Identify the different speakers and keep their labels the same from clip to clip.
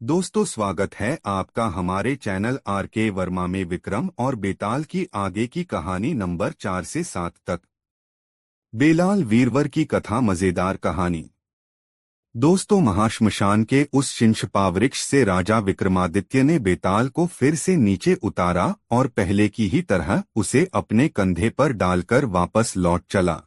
Speaker 1: दोस्तों, स्वागत है आपका हमारे चैनल आर के वर्मा में विक्रम और बेताल की आगे की कहानी नंबर 4 से 7 तक। बेलाल वीरवर की कथा। मजेदार कहानी। दोस्तों, महाश्मशान के उस शिंशपा वृक्ष से राजा विक्रमादित्य ने बेताल को फिर से नीचे उतारा और पहले की ही तरह उसे अपने कंधे पर डालकर वापस लौट चला।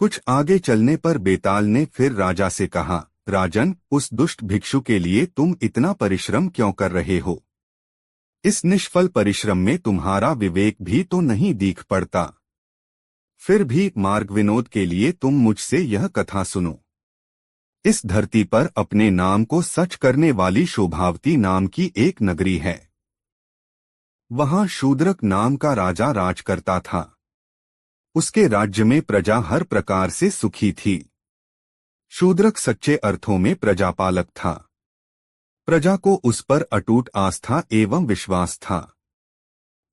Speaker 1: कुछ आगे चलने पर बेताल ने फिर राजा से कहा, राजन, उस दुष्ट भिक्षु के लिए तुम इतना परिश्रम क्यों कर रहे हो? इस निष्फल परिश्रम में तुम्हारा विवेक भी तो नहीं दिख पड़ता। फिर भी मार्ग विनोद के लिए तुम मुझसे यह कथा सुनो। इस धरती पर अपने नाम को सच करने वाली शोभावती नाम की एक नगरी है। वहां शूद्रक नाम का राजा राज करता था। उसके राज्य में प्रजा हर प्रकार से सुखी थी। शूद्रक सच्चे अर्थों में प्रजापालक था। प्रजा को उस पर अटूट आस्था एवं विश्वास था।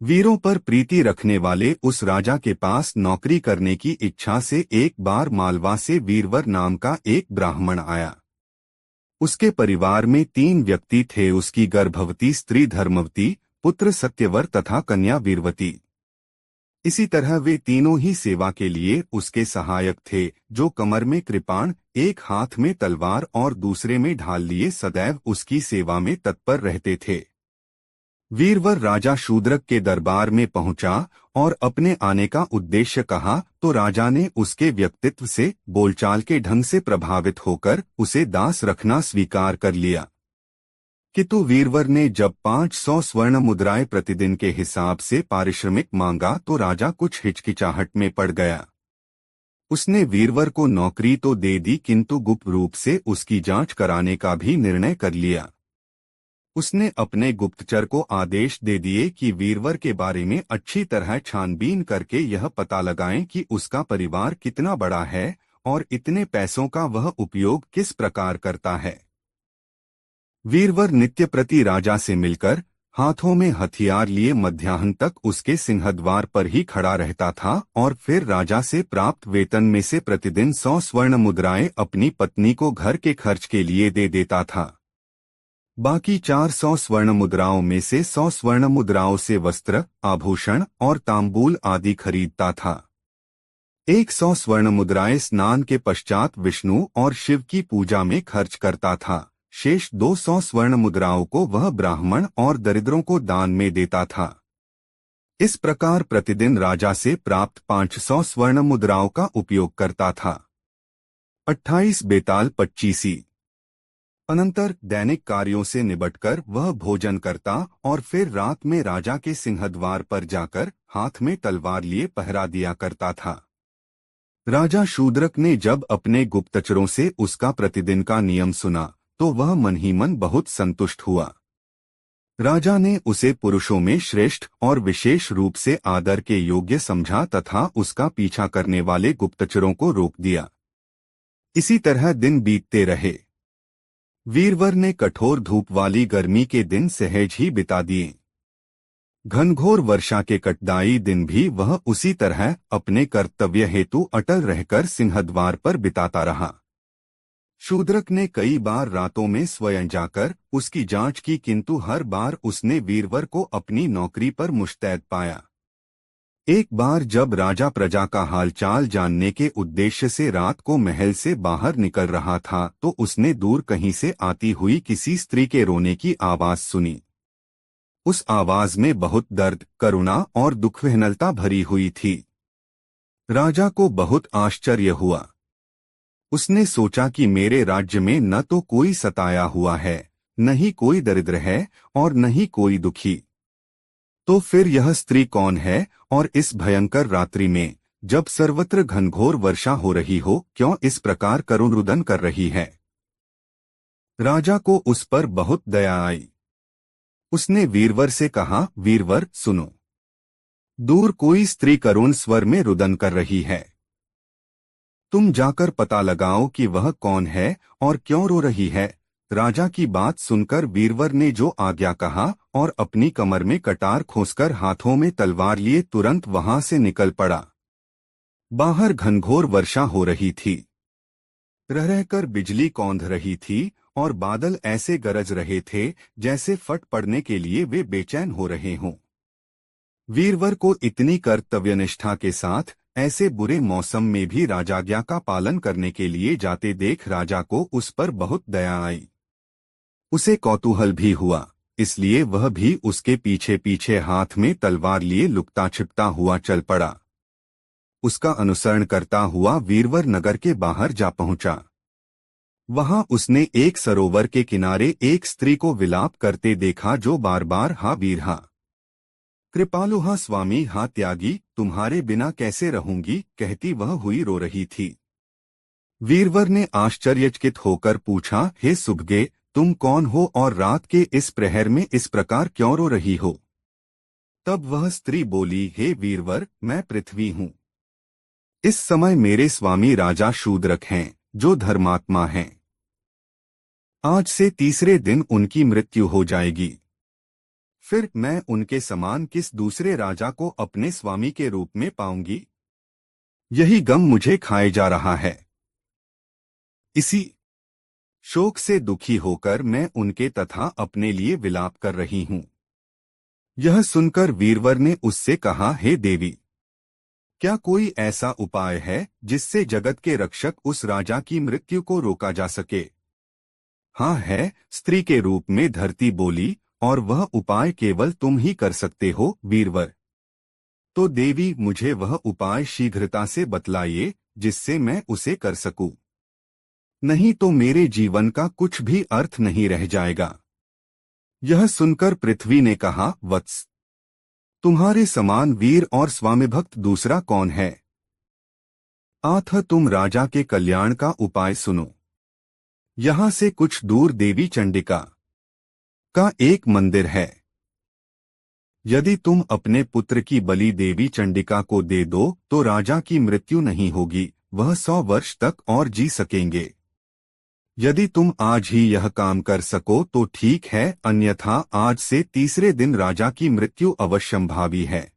Speaker 1: वीरों पर प्रीति रखने वाले उस राजा के पास नौकरी करने की इच्छा से एक बार मालवा से वीरवर नाम का एक ब्राह्मण आया। उसके परिवार में 3 व्यक्ति थे। उसकी गर्भवती स्त्री धर्मवती, पुत्र सत्यवर तथा कन्या वीरवती। इसी तरह वे तीनों ही सेवा के लिए उसके सहायक थे, जो कमर में कृपाण, एक हाथ में तलवार और दूसरे में ढाल लिए सदैव उसकी सेवा में तत्पर रहते थे। वीरवर राजा शूद्रक के दरबार में पहुंचा और अपने आने का उद्देश्य कहा तो राजा ने उसके व्यक्तित्व से, बोलचाल के ढंग से प्रभावित होकर उसे दास रखना स्वीकार कर लिया। किंतु वीरवर ने जब 500 स्वर्ण मुद्राएं प्रतिदिन के हिसाब से पारिश्रमिक मांगा तो राजा कुछ हिचकिचाहट में पड़ गया। उसने वीरवर को नौकरी तो दे दी, किंतु गुप्त रूप से उसकी जांच कराने का भी निर्णय कर लिया। उसने अपने गुप्तचर को आदेश दे दिए कि वीरवर के बारे में अच्छी तरह छानबीन करके यह पता लगाएं कि उसका परिवार कितना बड़ा है और इतने पैसों का वह उपयोग किस प्रकार करता है। वीरवर नित्य प्रति राजा से मिलकर हाथों में हथियार लिए मध्याह्न तक उसके सिंहद्वार पर ही खड़ा रहता था और फिर राजा से प्राप्त वेतन में से प्रतिदिन 100 स्वर्ण मुद्राएं अपनी पत्नी को घर के खर्च के लिए दे देता था। बाकी 400 स्वर्ण मुद्राओं में से 100 स्वर्ण मुद्राओं से वस्त्र, आभूषण और तांबूल आदि खरीदता था। 100 स्वर्ण मुद्राएं स्नान के पश्चात विष्णु और शिव की पूजा में खर्च करता था। शेष 200 स्वर्ण मुद्राओं को वह ब्राह्मण और दरिद्रों को दान में देता था। इस प्रकार प्रतिदिन राजा से प्राप्त 500 स्वर्ण मुद्राओं का उपयोग करता था। 28 बेताल 25। अनंतर दैनिक कार्यों से निबटकर वह भोजन करता और फिर रात में राजा के सिंहद्वार पर जाकर हाथ में तलवार लिए पहरा दिया करता था। राजा शूद्रक ने जब अपने गुप्तचरों से उसका प्रतिदिन का नियम सुना तो वह मन ही मन बहुत संतुष्ट हुआ। राजा ने उसे पुरुषों में श्रेष्ठ और विशेष रूप से आदर के योग्य समझा तथा उसका पीछा करने वाले गुप्तचरों को रोक दिया। इसी तरह दिन बीतते रहे। वीरवर ने कठोर धूप वाली गर्मी के दिन सहज ही बिता दिए। घनघोर वर्षा के कटदायी दिन भी वह उसी तरह अपने कर्तव्य हेतु अटल रहकर सिंहद्वार पर बिताता रहा। शूद्रक ने कई बार रातों में स्वयं जाकर उसकी जांच की, किंतु हर बार उसने वीरवर को अपनी नौकरी पर मुस्तैद पाया। एक बार जब राजा प्रजा का हालचाल जानने के उद्देश्य से रात को महल से बाहर निकल रहा था तो उसने दूर कहीं से आती हुई किसी स्त्री के रोने की आवाज सुनी। उस आवाज में बहुत दर्द, करुणा और दुखविह्वलता भरी हुई थी। राजा को बहुत आश्चर्य हुआ। उसने सोचा कि मेरे राज्य में न तो कोई सताया हुआ है, न ही कोई दरिद्र है और न ही कोई दुखी। तो फिर यह स्त्री कौन है और इस भयंकर रात्रि में, जब सर्वत्र घनघोर वर्षा हो रही हो, क्यों इस प्रकार करुण रुदन कर रही है? राजा को उस पर बहुत दया आई। उसने वीरवर से कहा, वीरवर सुनो, दूर कोई स्त्री करुण स्वर में रुदन कर रही है। तुम जाकर पता लगाओ कि वह कौन है और क्यों रो रही है। राजा की बात सुनकर वीरवर ने जो आज्ञा कहा और अपनी कमर में कटार खोसकर हाथों में तलवार लिए तुरंत वहां से निकल पड़ा। बाहर घनघोर वर्षा हो रही थी। रह रहकर बिजली कौंध रही थी और बादल ऐसे गरज रहे थे जैसे फट पड़ने के लिए वे बेचैन हो रहे हों। वीरवर को इतनी कर्तव्यनिष्ठा के साथ ऐसे बुरे मौसम में भी राजाज्ञा का पालन करने के लिए जाते देख राजा को उस पर बहुत दया आई। उसे कौतूहल भी हुआ, इसलिए वह भी उसके पीछे पीछे हाथ में तलवार लिए लुकता छिपता हुआ चल पड़ा। उसका अनुसरण करता हुआ वीरवर नगर के बाहर जा पहुंचा। वहां उसने एक सरोवर के किनारे एक स्त्री को विलाप करते देखा जो बार बार हा वीर हा कृपालु हा स्वामी हा त्यागी, तुम्हारे बिना कैसे रहूंगी कहती वह हुई रो रही थी। वीरवर ने आश्चर्यचकित होकर पूछा, हे सुभगे, तुम कौन हो और रात के इस प्रहर में इस प्रकार क्यों रो रही हो? तब वह स्त्री बोली, हे वीरवर, मैं पृथ्वी हूँ। इस समय मेरे स्वामी राजा शूद्रक हैं, जो धर्मात्मा हैं। आज से तीसरे दिन उनकी मृत्यु हो जाएगी। फिर मैं उनके समान किस दूसरे राजा को अपने स्वामी के रूप में पाऊंगी? यही गम मुझे खाए जा रहा है। इसी शोक से दुखी होकर मैं उनके तथा अपने लिए विलाप कर रही हूं। यह सुनकर वीरवर ने उससे कहा, हे देवी, क्या कोई ऐसा उपाय है जिससे जगत के रक्षक उस राजा की मृत्यु को रोका जा सके? हाँ है, स्त्री के रूप में धरती बोली, और वह उपाय केवल तुम ही कर सकते हो वीरवर। तो देवी, मुझे वह उपाय शीघ्रता से बतलाइए जिससे मैं उसे कर सकूं। नहीं तो मेरे जीवन का कुछ भी अर्थ नहीं रह जाएगा। यह सुनकर पृथ्वी ने कहा, वत्स, तुम्हारे समान वीर और स्वामिभक्त दूसरा कौन है? अतः तुम राजा के कल्याण का उपाय सुनो। यहाँ से कुछ दूर देवी चंडिका का एक मंदिर है। यदि तुम अपने पुत्र की बलि देवी चंडिका को दे दो तो राजा की मृत्यु नहीं होगी, वह 100 वर्ष तक और जी सकेंगे। यदि तुम आज ही यह काम कर सको तो ठीक है, अन्यथा आज से तीसरे दिन राजा की मृत्यु अवश्यंभावी है।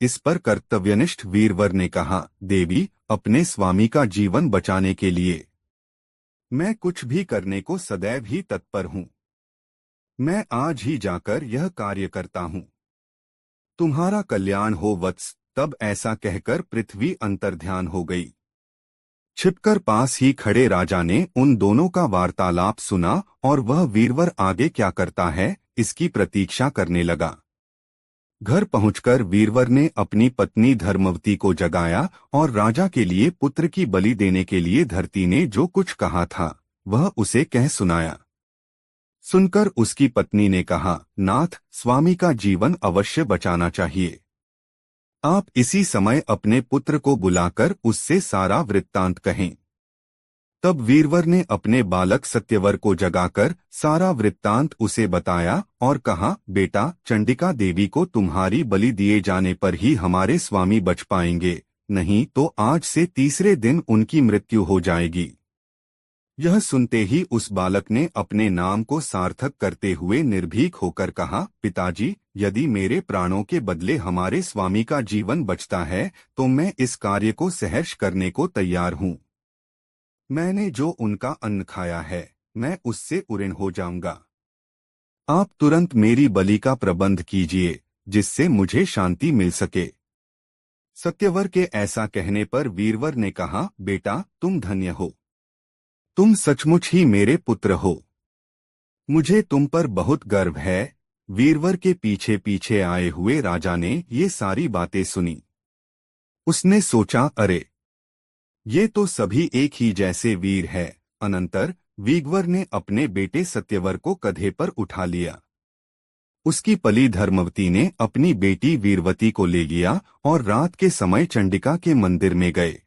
Speaker 1: इस पर कर्तव्यनिष्ठ वीरवर ने कहा, देवी, अपने स्वामी का जीवन बचाने के लिए मैं कुछ भी करने को सदैव ही तत्पर हूँ। मैं आज ही जाकर यह कार्य करता हूँ। तुम्हारा कल्याण हो वत्स। तब ऐसा कहकर पृथ्वी अंतर्ध्यान हो गई। छिपकर पास ही खड़े राजा ने उन दोनों का वार्तालाप सुना और वह वीरवर आगे क्या करता है इसकी प्रतीक्षा करने लगा। घर पहुंचकर वीरवर ने अपनी पत्नी धर्मवती को जगाया और राजा के लिए पुत्र की बलि देने के लिए धरती ने जो कुछ कहा था वह उसे कह सुनाया। सुनकर उसकी पत्नी ने कहा, नाथ, स्वामी का जीवन अवश्य बचाना चाहिए। आप इसी समय अपने पुत्र को बुलाकर उससे सारा वृत्तांत कहें। तब वीरवर ने अपने बालक सत्यवर को जगाकर सारा वृत्तांत उसे बताया और कहा, बेटा, चंडिका देवी को तुम्हारी बलि दिए जाने पर ही हमारे स्वामी बच पाएंगे, नहीं तो आज से तीसरे दिन उनकी मृत्यु हो जाएगी। यह सुनते ही उस बालक ने अपने नाम को सार्थक करते हुए निर्भीक होकर कहा, पिताजी, यदि मेरे प्राणों के बदले हमारे स्वामी का जीवन बचता है तो मैं इस कार्य को सहर्ष करने को तैयार हूँ। मैंने जो उनका अन्न खाया है मैं उससे उऋण हो जाऊंगा। आप तुरंत मेरी बलि का प्रबंध कीजिए जिससे मुझे शांति मिल सके। सत्यवर के ऐसा कहने पर वीरवर ने कहा, बेटा, तुम धन्य हो। तुम सचमुच ही मेरे पुत्र हो। मुझे तुम पर बहुत गर्व है। वीरवर के पीछे पीछे आए हुए राजा ने ये सारी बातें सुनी। उसने सोचा, अरे, ये तो सभी एक ही जैसे वीर है। अनंतर वीरवर ने अपने बेटे सत्यवर को कंधे पर उठा लिया। उसकी पली धर्मवती ने अपनी बेटी वीरवती को ले लिया और रात के समय चंडिका के मंदिर में गए।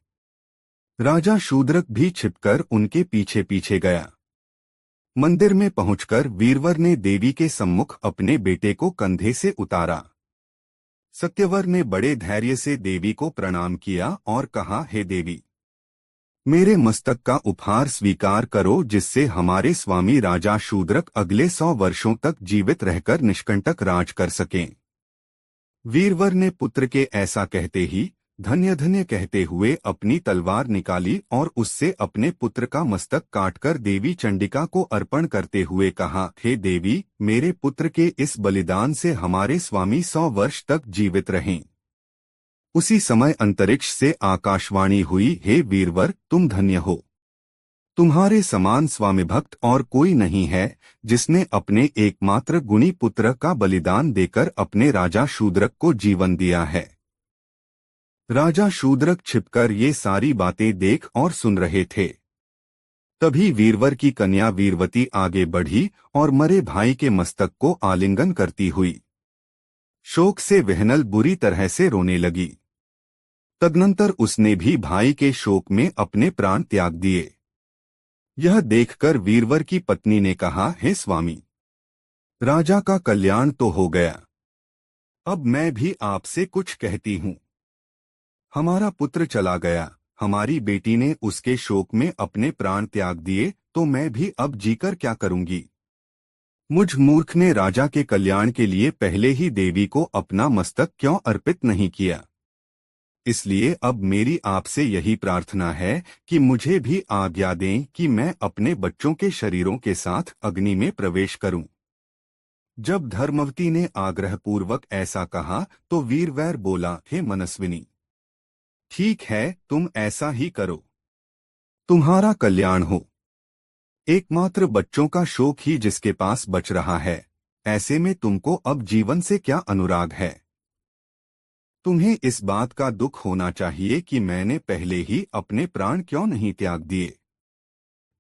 Speaker 1: राजा शूद्रक भी छिपकर उनके पीछे पीछे गया। मंदिर में पहुंचकर वीरवर ने देवी के सम्मुख अपने बेटे को कंधे से उतारा। सत्यवर ने बड़े धैर्य से देवी को प्रणाम किया और कहा, हे देवी, मेरे मस्तक का उपहार स्वीकार करो जिससे हमारे स्वामी राजा शूद्रक अगले 100 वर्षों तक जीवित रहकर निष्कंटक राज कर सकें। वीरवर ने पुत्र के ऐसा कहते ही धन्य धन्य कहते हुए अपनी तलवार निकाली और उससे अपने पुत्र का मस्तक काटकर देवी चंडिका को अर्पण करते हुए कहा, हे देवी, मेरे पुत्र के इस बलिदान से हमारे स्वामी 100 वर्ष तक जीवित रहें। उसी समय अंतरिक्ष से आकाशवाणी हुई, हे वीरवर, तुम धन्य हो। तुम्हारे समान स्वामी भक्त और कोई नहीं है जिसने अपने एकमात्र गुणी पुत्र का बलिदान देकर अपने राजा शूद्रक को जीवन दिया है। राजा शूद्रक छिपकर ये सारी बातें देख और सुन रहे थे। तभी वीरवर की कन्या वीरवती आगे बढ़ी और मरे भाई के मस्तक को आलिंगन करती हुई शोक से विह्वल बुरी तरह से रोने लगी। तदनंतर उसने भी भाई के शोक में अपने प्राण त्याग दिए। यह देखकर वीरवर की पत्नी ने कहा, हे स्वामी, राजा का कल्याण तो हो गया। अब मैं भी आपसे कुछ कहती हूँ। हमारा पुत्र चला गया, हमारी बेटी ने उसके शोक में अपने प्राण त्याग दिए, तो मैं भी अब जीकर क्या करूंगी। मुझ मूर्ख ने राजा के कल्याण के लिए पहले ही देवी को अपना मस्तक क्यों अर्पित नहीं किया। इसलिए अब मेरी आपसे यही प्रार्थना है कि मुझे भी आज्ञा दें कि मैं अपने बच्चों के शरीरों के साथ अग्नि में प्रवेश करूं। जब धर्मवती ने आग्रहपूर्वक ऐसा कहा तो वीरवर बोला, हे मनस्विनी, ठीक है, तुम ऐसा ही करो, तुम्हारा कल्याण हो। एकमात्र बच्चों का शोक ही जिसके पास बच रहा है, ऐसे में तुमको अब जीवन से क्या अनुराग है। तुम्हें इस बात का दुख होना चाहिए कि मैंने पहले ही अपने प्राण क्यों नहीं त्याग दिए।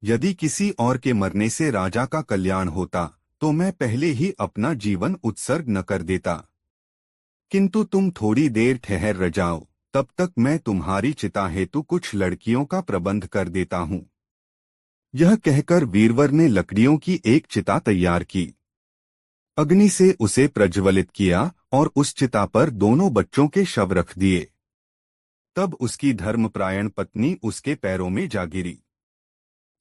Speaker 1: यदि किसी और के मरने से राजा का कल्याण होता तो मैं पहले ही अपना जीवन उत्सर्ग न कर देता, किंतु तुम थोड़ी देर ठहर जाओ, तब तक मैं तुम्हारी चिता हेतु कुछ लड़कियों का प्रबंध कर देता हूँ। यह कहकर वीरवर ने लकड़ियों की एक चिता तैयार की, अग्नि से उसे प्रज्वलित किया और उस चिता पर दोनों बच्चों के शव रख दिए। तब उसकी धर्मपरायण पत्नी उसके पैरों में जा गिरी।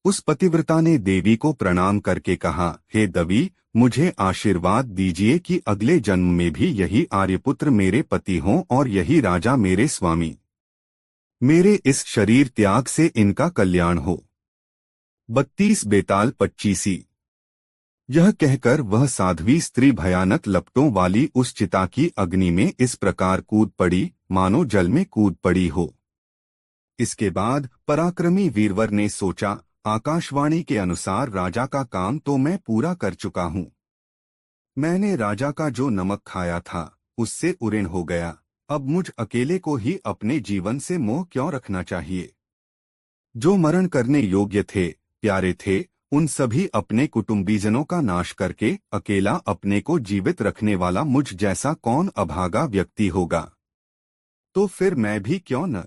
Speaker 1: उस पतिव्रता ने देवी को प्रणाम करके कहा, हे देवी, मुझे आशीर्वाद दीजिए कि अगले जन्म में भी यही आर्यपुत्र मेरे पति हों और यही राजा मेरे स्वामी। मेरे इस शरीर त्याग से इनका कल्याण हो। 32 बेताल 25। यह कहकर वह साध्वी स्त्री भयानक लपटों वाली उस चिता की अग्नि में इस प्रकार कूद पड़ी मानो जल में कूद पड़ी हो। इसके बाद पराक्रमी वीरवर ने सोचा, आकाशवाणी के अनुसार राजा का काम तो मैं पूरा कर चुका हूँ। मैंने राजा का जो नमक खाया था उससे उऋण हो गया, अब मुझ अकेले को ही अपने जीवन से मोह क्यों रखना चाहिए। जो मरण करने योग्य थे, प्यारे थे, उन सभी अपने कुटुंबीजनों का नाश करके अकेला अपने को जीवित रखने वाला मुझ जैसा कौन अभागा व्यक्ति होगा। तो फिर मैं भी क्यों न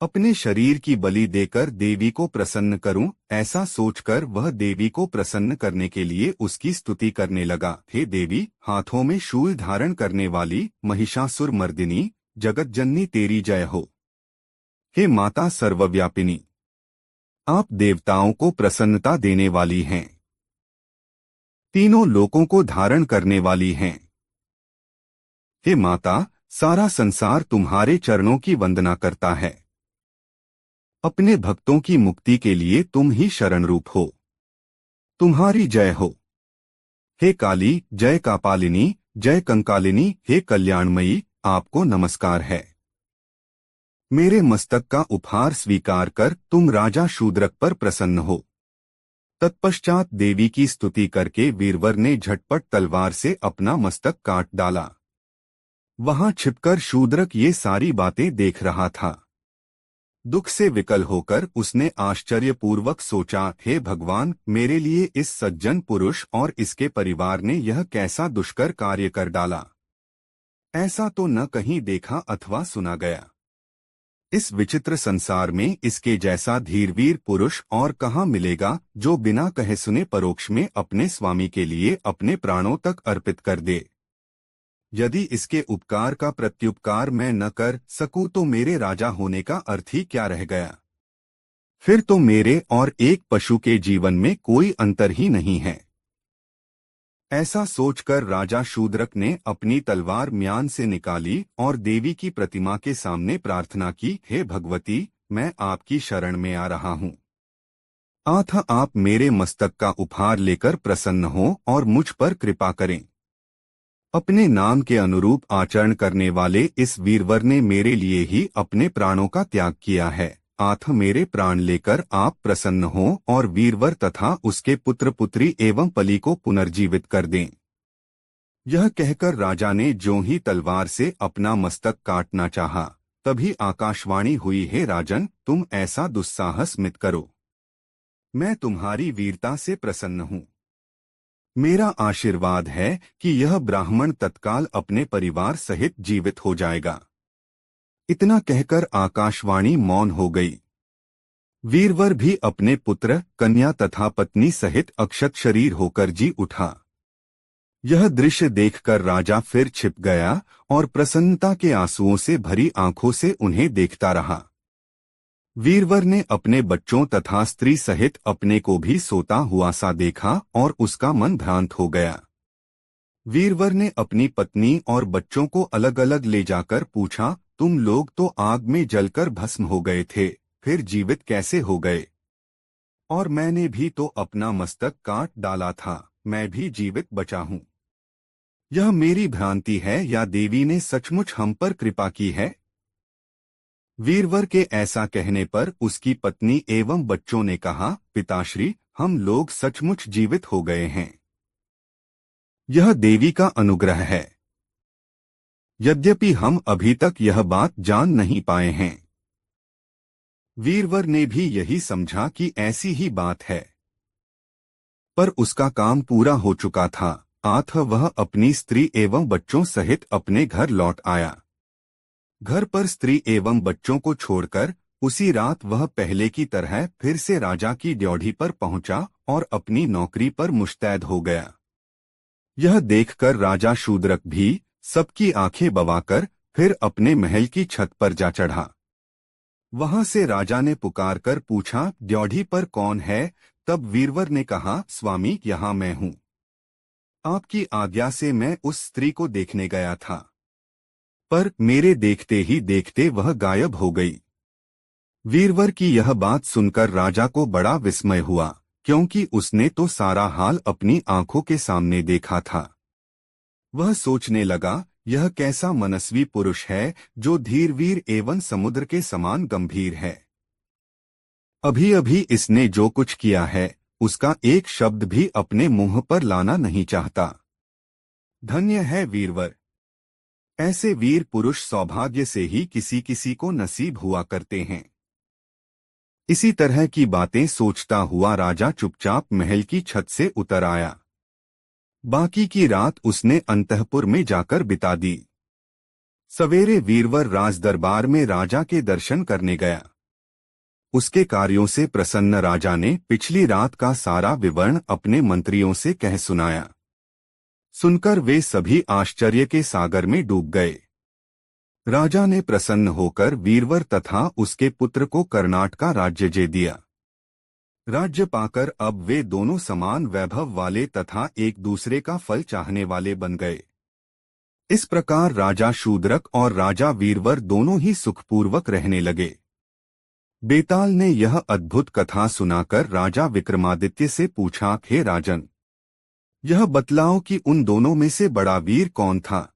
Speaker 1: अपने शरीर की बलि देकर देवी को प्रसन्न करूं। ऐसा सोचकर वह देवी को प्रसन्न करने के लिए उसकी स्तुति करने लगा। हे देवी, हाथों में शूल धारण करने वाली महिषासुर मर्दिनी, जगतजननी तेरी जय हो। हे माता सर्वव्यापिनी, आप देवताओं को प्रसन्नता देने वाली हैं, तीनों लोकों को धारण करने वाली हैं। हे माता, सारा संसार तुम्हारे चरणों की वंदना करता है। अपने भक्तों की मुक्ति के लिए तुम ही शरण रूप हो, तुम्हारी जय हो। हे काली, जय कापालिनी, जय कंकालिनी, हे कल्याणमयी, आपको नमस्कार है। मेरे मस्तक का उपहार स्वीकार कर तुम राजा शूद्रक पर प्रसन्न हो। तत्पश्चात देवी की स्तुति करके वीरवर ने झटपट तलवार से अपना मस्तक काट डाला। वहां छिपकर शूद्रक ये सारी बातें देख रहा था। दुख से विकल होकर उसने आश्चर्यपूर्वक सोचा, हे भगवान, मेरे लिए इस सज्जन पुरुष और इसके परिवार ने यह कैसा दुष्कर कार्य कर डाला। ऐसा तो न कहीं देखा अथवा सुना गया। इस विचित्र संसार में इसके जैसा धीरवीर पुरुष और कहाँ मिलेगा, जो बिना कहे सुने परोक्ष में अपने स्वामी के लिए अपने प्राणों तक अर्पित कर दे। यदि इसके उपकार का प्रत्युपकार मैं न कर सकूं तो मेरे राजा होने का अर्थ ही क्या रह गया। फिर तो मेरे और एक पशु के जीवन में कोई अंतर ही नहीं है। ऐसा सोचकर राजा शूद्रक ने अपनी तलवार म्यान से निकाली और देवी की प्रतिमा के सामने प्रार्थना की, हे भगवती, मैं आपकी शरण में आ रहा हूँ। अतः आप मेरे मस्तक का उपहार लेकर प्रसन्न हो और मुझ पर कृपा करें। अपने नाम के अनुरूप आचरण करने वाले इस वीरवर ने मेरे लिए ही अपने प्राणों का त्याग किया है। अतः मेरे प्राण लेकर आप प्रसन्न हो और वीरवर तथा उसके पुत्र पुत्री एवं पली को पुनर्जीवित कर दें। यह कहकर राजा ने ज्यों ही तलवार से अपना मस्तक काटना चाहा, तभी आकाशवाणी हुई, हे राजन, तुम ऐसा दुस्साहस मत करो। मैं तुम्हारी वीरता से प्रसन्न हूँ। मेरा आशीर्वाद है कि यह ब्राह्मण तत्काल अपने परिवार सहित जीवित हो जाएगा। इतना कहकर आकाशवाणी मौन हो गई। वीरवर भी अपने पुत्र, कन्या तथा पत्नी सहित अक्षत शरीर होकर जी उठा। यह दृश्य देखकर राजा फिर छिप गया और प्रसन्नता के आंसुओं से भरी आंखों से उन्हें देखता रहा। वीरवर ने अपने बच्चों तथा स्त्री सहित अपने को भी सोता हुआ सा देखा और उसका मन भ्रांत हो गया। वीरवर ने अपनी पत्नी और बच्चों को अलग अलग ले जाकर पूछा, तुम लोग तो आग में जलकर भस्म हो गए थे, फिर जीवित कैसे हो गए? और मैंने भी तो अपना मस्तक काट डाला था, मैं भी जीवित बचा हूँ। यह मेरी भ्रांति है या देवी ने सचमुच हम पर कृपा की है? वीरवर के ऐसा कहने पर उसकी पत्नी एवं बच्चों ने कहा, पिताश्री, हम लोग सचमुच जीवित हो गए हैं। यह देवी का अनुग्रह है। यद्यपि हम अभी तक यह बात जान नहीं पाए हैं। वीरवर ने भी यही समझा कि ऐसी ही बात है, पर उसका काम पूरा हो चुका था। अतः वह अपनी स्त्री एवं बच्चों सहित अपने घर लौट आया। घर पर स्त्री एवं बच्चों को छोड़कर उसी रात वह पहले की तरह फिर से राजा की ड्योढ़ी पर पहुंचा और अपनी नौकरी पर मुस्तैद हो गया। यह देखकर राजा शूद्रक भी सबकी आंखें बवाकर फिर अपने महल की छत पर जा चढ़ा। वहां से राजा ने पुकारकर पूछा, ड्योढ़ी पर कौन है? तब वीरवर ने कहा, स्वामी, यहाँ मैं हूँ। आपकी आज्ञा से मैं उस स्त्री को देखने गया था, पर मेरे देखते ही देखते वह गायब हो गई। वीरवर की यह बात सुनकर राजा को बड़ा विस्मय हुआ, क्योंकि उसने तो सारा हाल अपनी आंखों के सामने देखा था। वह सोचने लगा, यह कैसा मनस्वी पुरुष है जो धीरवीर एवं समुद्र के समान गंभीर है। अभी अभी इसने जो कुछ किया है उसका एक शब्द भी अपने मुंह पर लाना नहीं चाहता। धन्य है वीरवर। ऐसे वीर पुरुष सौभाग्य से ही किसी किसी को नसीब हुआ करते हैं। इसी तरह की बातें सोचता हुआ राजा चुपचाप महल की छत से उतर आया। बाकी की रात उसने अंतःपुर में जाकर बिता दी। सवेरे वीरवर राज दरबार में राजा के दर्शन करने गया। उसके कार्यों से प्रसन्न राजा ने पिछली रात का सारा विवरण अपने मंत्रियों से कह सुनाया। सुनकर वे सभी आश्चर्य के सागर में डूब गए। राजा ने प्रसन्न होकर वीरवर तथा उसके पुत्र को कर्नाटक का राज्य दे दिया। राज्य पाकर अब वे दोनों समान वैभव वाले तथा एक दूसरे का फल चाहने वाले बन गए। इस प्रकार राजा शूद्रक और राजा वीरवर दोनों ही सुखपूर्वक रहने लगे। बेताल ने यह अद्भुत कथा सुनाकर राजा विक्रमादित्य से पूछा, हे राजन, यह बतलाओ कि उन दोनों में से बड़ा वीर कौन था?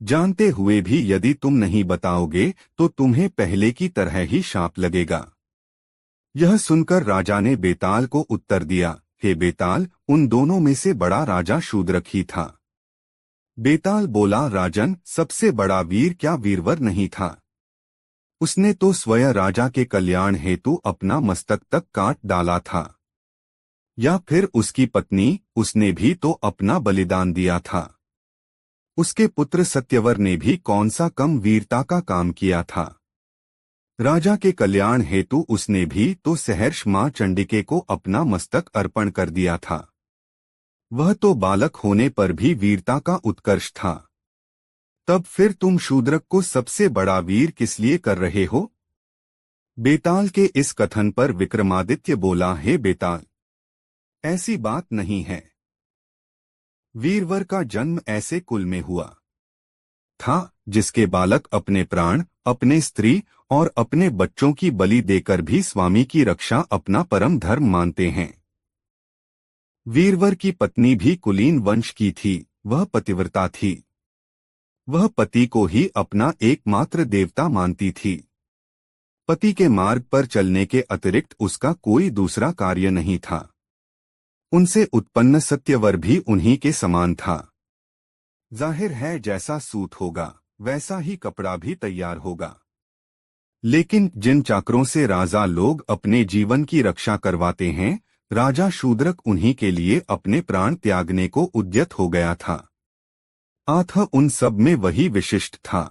Speaker 1: जानते हुए भी यदि तुम नहीं बताओगे तो तुम्हें पहले की तरह ही शाप लगेगा। यह सुनकर राजा ने बेताल को उत्तर दिया, हे बेताल, उन दोनों में से बड़ा राजा शूद्रक ही था। बेताल बोला, राजन, सबसे बड़ा वीर क्या वीरवर नहीं था? उसने तो स्वयं राजा के कल्याण हेतु अपना मस्तक तक काट डाला था। या फिर उसकी पत्नी, उसने भी तो अपना बलिदान दिया था। उसके पुत्र सत्यवर ने भी कौन सा कम वीरता का काम किया था। राजा के कल्याण हेतु उसने भी तो सहर्ष मां चंडिके को अपना मस्तक अर्पण कर दिया था। वह तो बालक होने पर भी वीरता का उत्कर्ष था। तब फिर तुम शूद्रक को सबसे बड़ा वीर किस लिए कर रहे हो? बेताल के इस कथन पर विक्रमादित्य बोला, हे बेताल, ऐसी बात नहीं है। वीरवर का जन्म ऐसे कुल में हुआ था जिसके बालक अपने प्राण, अपने स्त्री और अपने बच्चों की बलि देकर भी स्वामी की रक्षा अपना परम धर्म मानते हैं। वीरवर की पत्नी भी कुलीन वंश की थी, वह पतिव्रता थी। वह पति को ही अपना एकमात्र देवता मानती थी। पति के मार्ग पर चलने के अतिरिक्त उसका कोई दूसरा कार्य नहीं था। उनसे उत्पन्न सत्यवर भी उन्हीं के समान था। जाहिर है जैसा सूत होगा वैसा ही कपड़ा भी तैयार होगा। लेकिन जिन चाकरों से राजा लोग अपने जीवन की रक्षा करवाते हैं, राजा शूद्रक उन्हीं के लिए अपने प्राण त्यागने को उद्यत हो गया था। अतः उन सब में वही विशिष्ट था।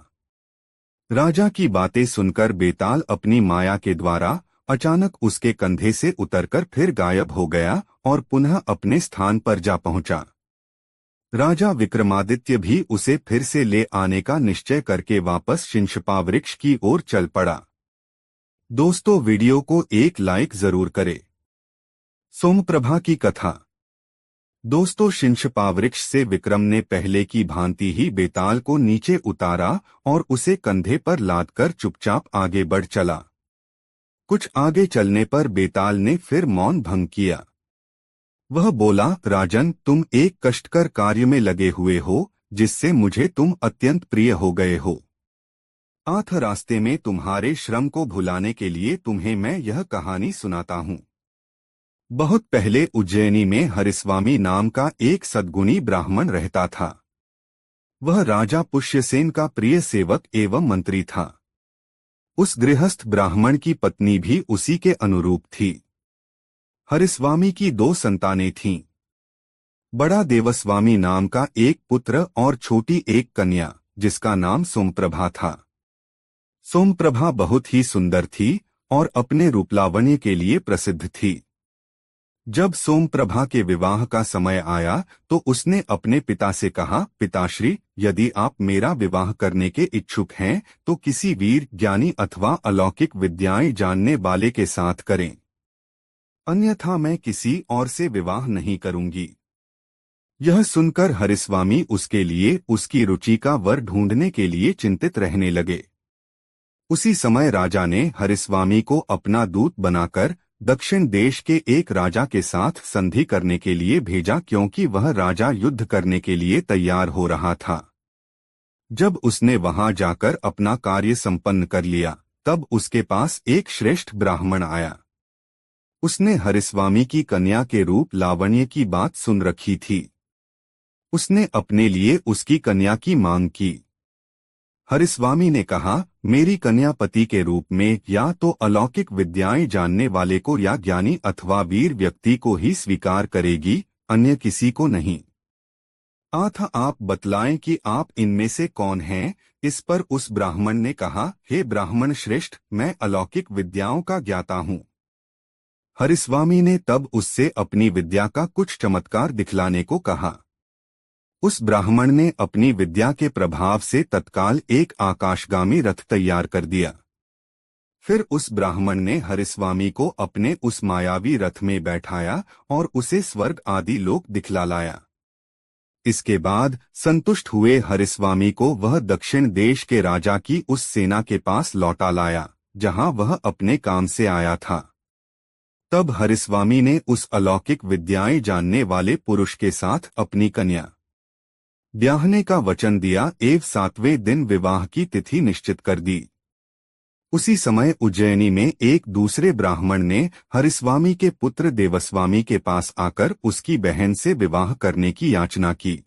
Speaker 1: राजा की बातें सुनकर बेताल अपनी माया के द्वारा अचानक उसके कंधे से उतरकर फिर गायब हो गया और पुनः अपने स्थान पर जा पहुंचा। राजा विक्रमादित्य भी उसे फिर से ले आने का निश्चय करके वापस शिंशपा वृक्ष की ओर चल पड़ा। दोस्तों, वीडियो को एक लाइक जरूर करें। सोमप्रभा की कथा। दोस्तों, शिंशपा वृक्ष से विक्रम ने पहले की भांति ही बेताल को नीचे उतारा और उसे कंधे पर लादकर चुपचाप आगे बढ़ चला। कुछ आगे चलने पर बेताल ने फिर मौन भंग किया। वह बोला, राजन, तुम एक कष्टकर कार्य में लगे हुए हो जिससे मुझे तुम अत्यंत प्रिय हो गए हो। अतः रास्ते में तुम्हारे श्रम को भुलाने के लिए तुम्हें मैं यह कहानी सुनाता हूँ। बहुत पहले उज्जैनी में हरिस्वामी नाम का एक सद्गुणी ब्राह्मण रहता था। वह राजा पुष्यसेन का प्रिय सेवक एवं मंत्री था। उस गृहस्थ ब्राह्मण की पत्नी भी उसी के अनुरूप थी। हरिस्वामी की 2 संतानें थीं। बड़ा देवस्वामी नाम का एक पुत्र और छोटी एक कन्या, जिसका नाम सोमप्रभा था। सोमप्रभा बहुत ही सुंदर थी और अपने रूपलावण्य के लिए प्रसिद्ध थी। जब सोमप्रभा के विवाह का समय आया तो उसने अपने पिता से कहा, पिताश्री, यदि आप मेरा विवाह करने के इच्छुक हैं तो किसी वीर, ज्ञानी अथवा अलौकिक विद्याएं जानने वाले के साथ करें, अन्यथा मैं किसी और से विवाह नहीं करूंगी। यह सुनकर हरिस्वामी उसके लिए उसकी रुचि का वर ढूंढने के लिए चिंतित रहने लगे। उसी समय राजा ने हरिस्वामी को अपना दूत बनाकर दक्षिण देश के एक राजा के साथ संधि करने के लिए भेजा, क्योंकि वह राजा युद्ध करने के लिए तैयार हो रहा था। जब उसने वहां जाकर अपना कार्य संपन्न कर लिया, तब उसके पास एक श्रेष्ठ ब्राह्मण आया। उसने हरिस्वामी की कन्या के रूप लावण्य की बात सुन रखी थी। उसने अपने लिए उसकी कन्या की मांग की। हरिस्वामी ने कहा, मेरी कन्या पति के रूप में या तो अलौकिक विद्याएं जानने वाले को या ज्ञानी अथवा वीर व्यक्ति को ही स्वीकार करेगी, अन्य किसी को नहीं। अतः आप बतलाएं कि आप इनमें से कौन हैं। इस पर उस ब्राह्मण ने कहा, हे ब्राह्मण श्रेष्ठ, मैं अलौकिक विद्याओं का ज्ञाता हूँ। हरिस्वामी ने तब उससे अपनी विद्या का कुछ चमत्कार दिखलाने को कहा। उस ब्राह्मण ने अपनी विद्या के प्रभाव से तत्काल एक आकाशगामी रथ तैयार कर दिया। फिर उस ब्राह्मण ने हरिस्वामी को अपने उस मायावी रथ में बैठाया और उसे स्वर्ग आदि लोक दिखला लाया। इसके बाद संतुष्ट हुए हरिस्वामी को वह दक्षिण देश के राजा की उस सेना के पास लौटा लाया, जहां वह अपने काम से आया था। तब हरिस्वामी ने उस अलौकिक विद्याएं जानने वाले पुरुष के साथ अपनी कन्या ब्याहने का वचन दिया एवं 7वें दिन विवाह की तिथि निश्चित कर दी। उसी समय उज्जैनी में एक दूसरे ब्राह्मण ने हरिस्वामी के पुत्र देवस्वामी के पास आकर उसकी बहन से विवाह करने की याचना की।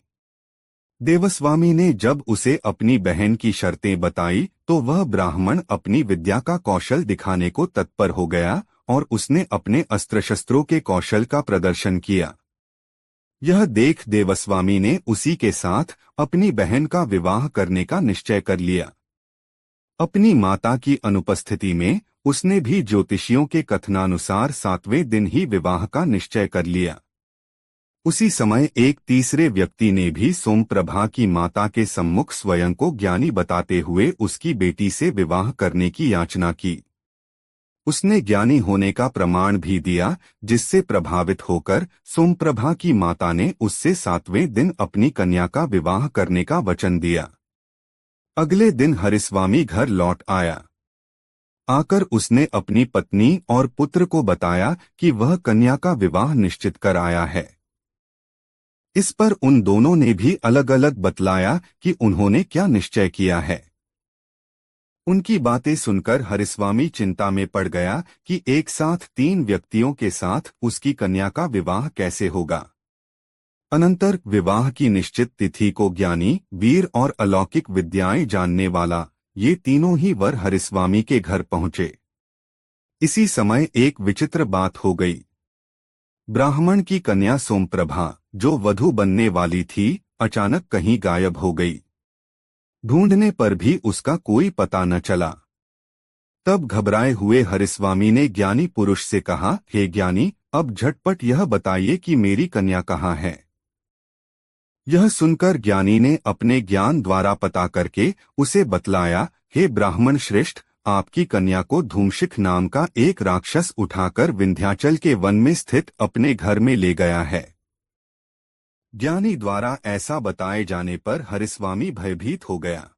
Speaker 1: देवस्वामी ने जब उसे अपनी बहन की शर्तें बताई तो वह ब्राह्मण अपनी विद्या का कौशल दिखाने को तत्पर हो गया और उसने अपने अस्त्र शस्त्रों के कौशल का प्रदर्शन किया। यह देख देवस्वामी ने उसी के साथ अपनी बहन का विवाह करने का निश्चय कर लिया। अपनी माता की अनुपस्थिति में उसने भी ज्योतिषियों के कथनानुसार 7वें दिन ही विवाह का निश्चय कर लिया। उसी समय एक तीसरे व्यक्ति ने भी सोमप्रभा की माता के सम्मुख स्वयं को ज्ञानी बताते हुए उसकी बेटी से विवाह करने की याचना की। उसने ज्ञानी होने का प्रमाण भी दिया, जिससे प्रभावित होकर सोमप्रभा की माता ने उससे 7वें दिन अपनी कन्या का विवाह करने का वचन दिया। अगले दिन हरिस्वामी घर लौट आया। आकर उसने अपनी पत्नी और पुत्र को बताया कि वह कन्या का विवाह निश्चित कर आया है। इस पर उन दोनों ने भी अलग अलग बतलाया कि उन्होंने क्या निश्चय किया है। उनकी बातें सुनकर हरिस्वामी चिंता में पड़ गया कि एक साथ 3 व्यक्तियों के साथ उसकी कन्या का विवाह कैसे होगा। अनंतर विवाह की निश्चित तिथि को ज्ञानी, वीर और अलौकिक विद्याएं जानने वाला ये तीनों ही वर हरिस्वामी के घर पहुंचे। इसी समय एक विचित्र बात हो गई। ब्राह्मण की कन्या सोमप्रभा, जो वधू बनने वाली थी, अचानक कहीं गायब हो गई। ढूंढने पर भी उसका कोई पता न चला। तब घबराए हुए हरिस्वामी ने ज्ञानी पुरुष से कहा, हे ज्ञानी, अब झटपट यह बताइए कि मेरी कन्या कहाँ है। यह सुनकर ज्ञानी ने अपने ज्ञान द्वारा पता करके उसे बतलाया, हे ब्राह्मण श्रेष्ठ, आपकी कन्या को धूमशिख नाम का एक राक्षस उठाकर विंध्याचल के वन में स्थित अपने घर में ले गया है। ज्ञानी द्वारा ऐसा बताए जाने पर हरिस्वामी भयभीत हो गया।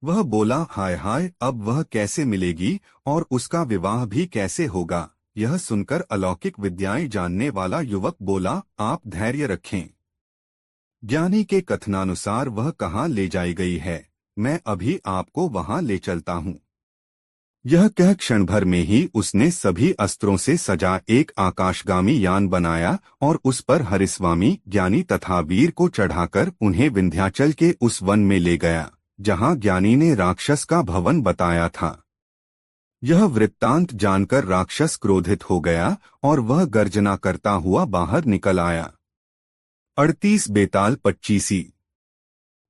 Speaker 1: वह बोला, हाय हाय, अब वह कैसे मिलेगी और उसका विवाह भी कैसे होगा। यह सुनकर अलौकिक विद्याएं जानने वाला युवक बोला, आप धैर्य रखें। ज्ञानी के कथनानुसार वह कहाँ ले जाई गई है, मैं अभी आपको वहां ले चलता हूँ। यह कह क्षण भर में ही उसने सभी अस्त्रों से सजा एक आकाशगामी यान बनाया और उस पर हरिस्वामी, ज्ञानी तथा वीर को चढ़ाकर उन्हें विंध्याचल के उस वन में ले गया, जहां ज्ञानी ने राक्षस का भवन बताया था। यह वृत्तांत जानकर राक्षस क्रोधित हो गया और वह गर्जना करता हुआ बाहर निकल आया। 38 बेताल 25।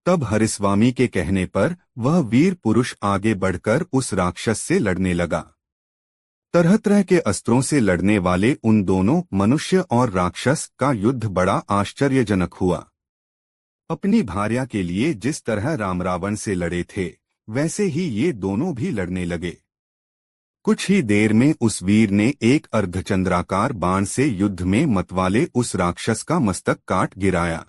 Speaker 1: तब हरिस्वामी के कहने पर वह वीर पुरुष आगे बढ़कर उस राक्षस से लड़ने लगा। तरह तरह के अस्त्रों से लड़ने वाले उन दोनों मनुष्य और राक्षस का युद्ध बड़ा आश्चर्यजनक हुआ। अपनी भार्या के लिए जिस तरह राम रावण से लड़े थे, वैसे ही ये दोनों भी लड़ने लगे। कुछ ही देर में उस वीर ने एक अर्धचंद्राकार बाण से युद्ध में मतवाले उस राक्षस का मस्तक काट गिराया।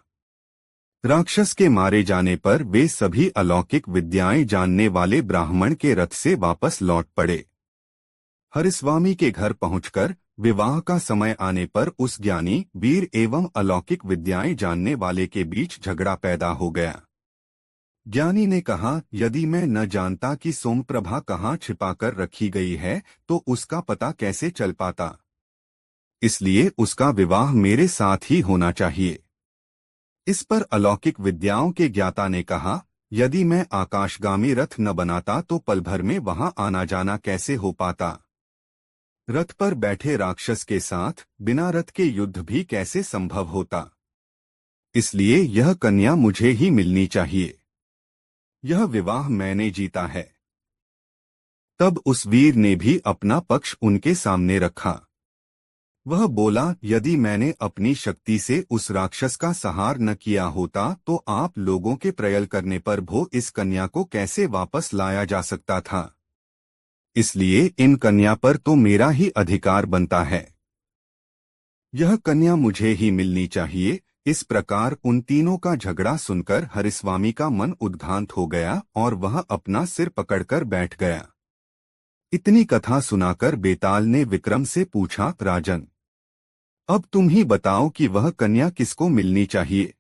Speaker 1: राक्षस के मारे जाने पर वे सभी अलौकिक विद्याएं जानने वाले ब्राह्मण के रथ से वापस लौट पड़े। हरिस्वामी के घर पहुंचकर विवाह का समय आने पर उस ज्ञानी, वीर एवं अलौकिक विद्याएं जानने वाले के बीच झगड़ा पैदा हो गया। ज्ञानी ने कहा, यदि मैं न जानता कि सोमप्रभा कहाँ छिपाकर रखी गई है, तो उसका पता कैसे चल पाता। इसलिए उसका विवाह मेरे साथ ही होना चाहिए। इस पर अलौकिक विद्याओं के ज्ञाता ने कहा, यदि मैं आकाशगामी रथ न बनाता तो पल भर में वहां आना जाना कैसे हो पाता। रथ पर बैठे राक्षस के साथ बिना रथ के युद्ध भी कैसे संभव होता। इसलिए यह कन्या मुझे ही मिलनी चाहिए। यह विवाह मैंने जीता है। तब उस वीर ने भी अपना पक्ष उनके सामने रखा। वह बोला, यदि मैंने अपनी शक्ति से उस राक्षस का संहार न किया होता तो आप लोगों के प्रयल करने पर भो इस कन्या को कैसे वापस लाया जा सकता था। इसलिए इन कन्या पर तो मेरा ही अधिकार बनता है। यह कन्या मुझे ही मिलनी चाहिए। इस प्रकार उन तीनों का झगड़ा सुनकर हरिस्वामी का मन उद्घांत हो गया और वह अपना सिर पकड़कर बैठ गया। इतनी कथा सुनाकर बेताल ने विक्रम से पूछा, राजन, अब तुम ही बताओ कि वह कन्या किसको मिलनी चाहिए,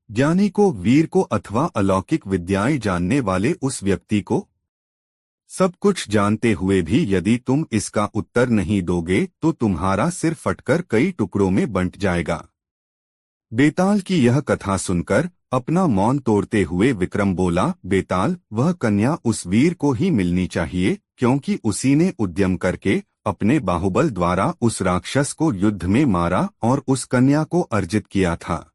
Speaker 1: ज्ञानी को, वीर को अथवा अलौकिक विद्याएं जानने वाले उस व्यक्ति को। सब कुछ जानते हुए भी यदि तुम इसका उत्तर नहीं दोगे तो तुम्हारा सिर फटकर कई टुकड़ों में बंट जाएगा। बेताल की यह कथा सुनकर अपना मौन तोड़ते हुए विक्रम बोला, बेताल, वह कन्या उस वीर को ही मिलनी चाहिए, क्योंकि उसी ने उद्यम करके अपने बाहुबल द्वारा उस राक्षस को युद्ध में मारा और उस कन्या को अर्जित किया था।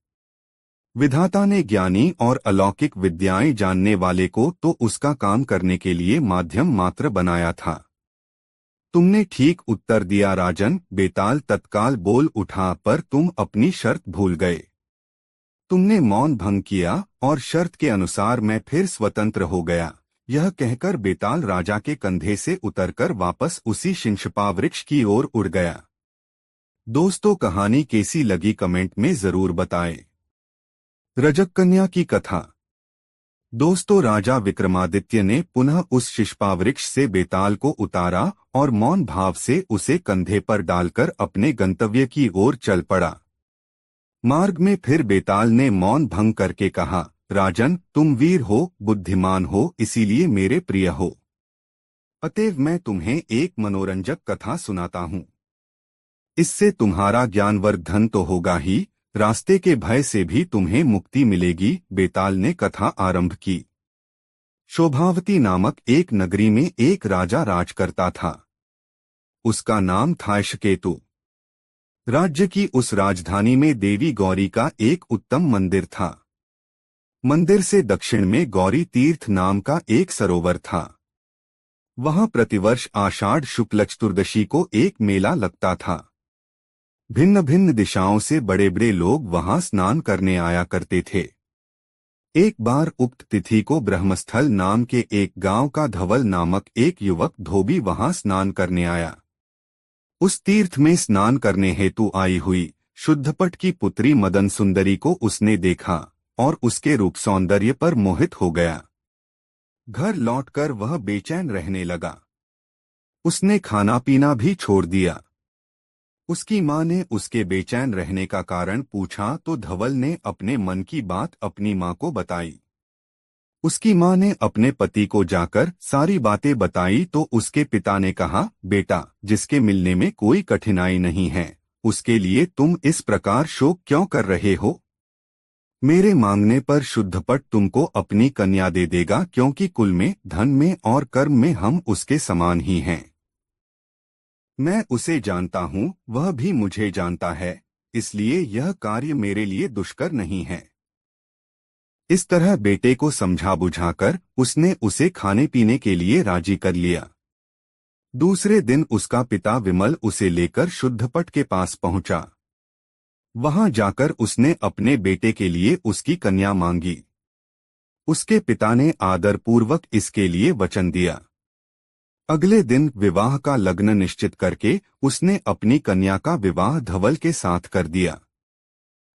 Speaker 1: विधाता ने ज्ञानी और अलौकिक विद्याएं जानने वाले को तो उसका काम करने के लिए माध्यम मात्र बनाया था। तुमने ठीक उत्तर दिया राजन। बेताल तत्काल बोल उठा, पर तुम अपनी शर्त भूल गए। तुमने मौन भंग किया और शर्त के अनुसार मैं फिर स्वतंत्र हो गया। यह कहकर बेताल राजा के कंधे से उतरकर वापस उसी शिंशपा वृक्ष की ओर उड़ गया। दोस्तों, कहानी कैसी लगी कमेंट में जरूर बताएं। रजक कन्या की कथा। दोस्तों, राजा विक्रमादित्य ने पुनः उस शिशपा वृक्ष से बेताल को उतारा और मौन भाव से उसे कंधे पर डालकर अपने गंतव्य की ओर चल पड़ा। मार्ग में फिर बेताल ने मौन भंग करके कहा, राजन, तुम वीर हो, बुद्धिमान हो, इसीलिए मेरे प्रिय हो। अतएव मैं तुम्हें एक मनोरंजक कथा सुनाता हूँ। इससे तुम्हारा ज्ञानवर्धन तो होगा ही, रास्ते के भय से भी तुम्हें मुक्ति मिलेगी। बेताल ने कथा आरंभ की। शोभावती नामक एक नगरी में एक राजा राज करता था। उसका नाम था शकेतु। राज्य की उस राजधानी में देवी गौरी का एक उत्तम मंदिर था। मंदिर से दक्षिण में गौरी तीर्थ नाम का एक सरोवर था। वहां प्रतिवर्ष आषाढ़ शुक्ल चतुर्दशी को एक मेला लगता था। भिन्न भिन्न दिशाओं से बड़े बड़े लोग वहां स्नान करने आया करते थे। एक बार उक्त तिथि को ब्रह्मस्थल नाम के एक गांव का धवल नामक एक युवक धोबी वहां स्नान करने आया। उस तीर्थ में स्नान करने हेतु आई हुई शुद्धपट की पुत्री मदन सुंदरी को उसने देखा और उसके रूप सौंदर्य पर मोहित हो गया। घर लौटकर वह बेचैन रहने लगा। उसने खाना पीना भी छोड़ दिया। उसकी मां ने उसके बेचैन रहने का कारण पूछा तो धवल ने अपने मन की बात अपनी मां को बताई। उसकी मां ने अपने पति को जाकर सारी बातें बताई तो उसके पिता ने कहा, बेटा, जिसके मिलने में कोई कठिनाई नहीं है, उसके लिए तुम इस प्रकार शोक क्यों कर रहे हो? मेरे मांगने पर शुद्धपट तुमको अपनी कन्या दे देगा, क्योंकि कुल में, धन में और कर्म में हम उसके समान ही हैं। मैं उसे जानता हूँ, वह भी मुझे जानता है, इसलिए यह कार्य मेरे लिए दुष्कर नहीं है। इस तरह बेटे को समझा बुझाकर उसने उसे खाने पीने के लिए राजी कर लिया। दूसरे दिन उसका पिता विमल उसे लेकर शुद्धपट के पास पहुंचा। वहां जाकर उसने अपने बेटे के लिए उसकी कन्या मांगी। उसके पिता ने आदरपूर्वक इसके लिए वचन दिया। अगले दिन विवाह का लग्न निश्चित करके उसने अपनी कन्या का विवाह धवल के साथ कर दिया।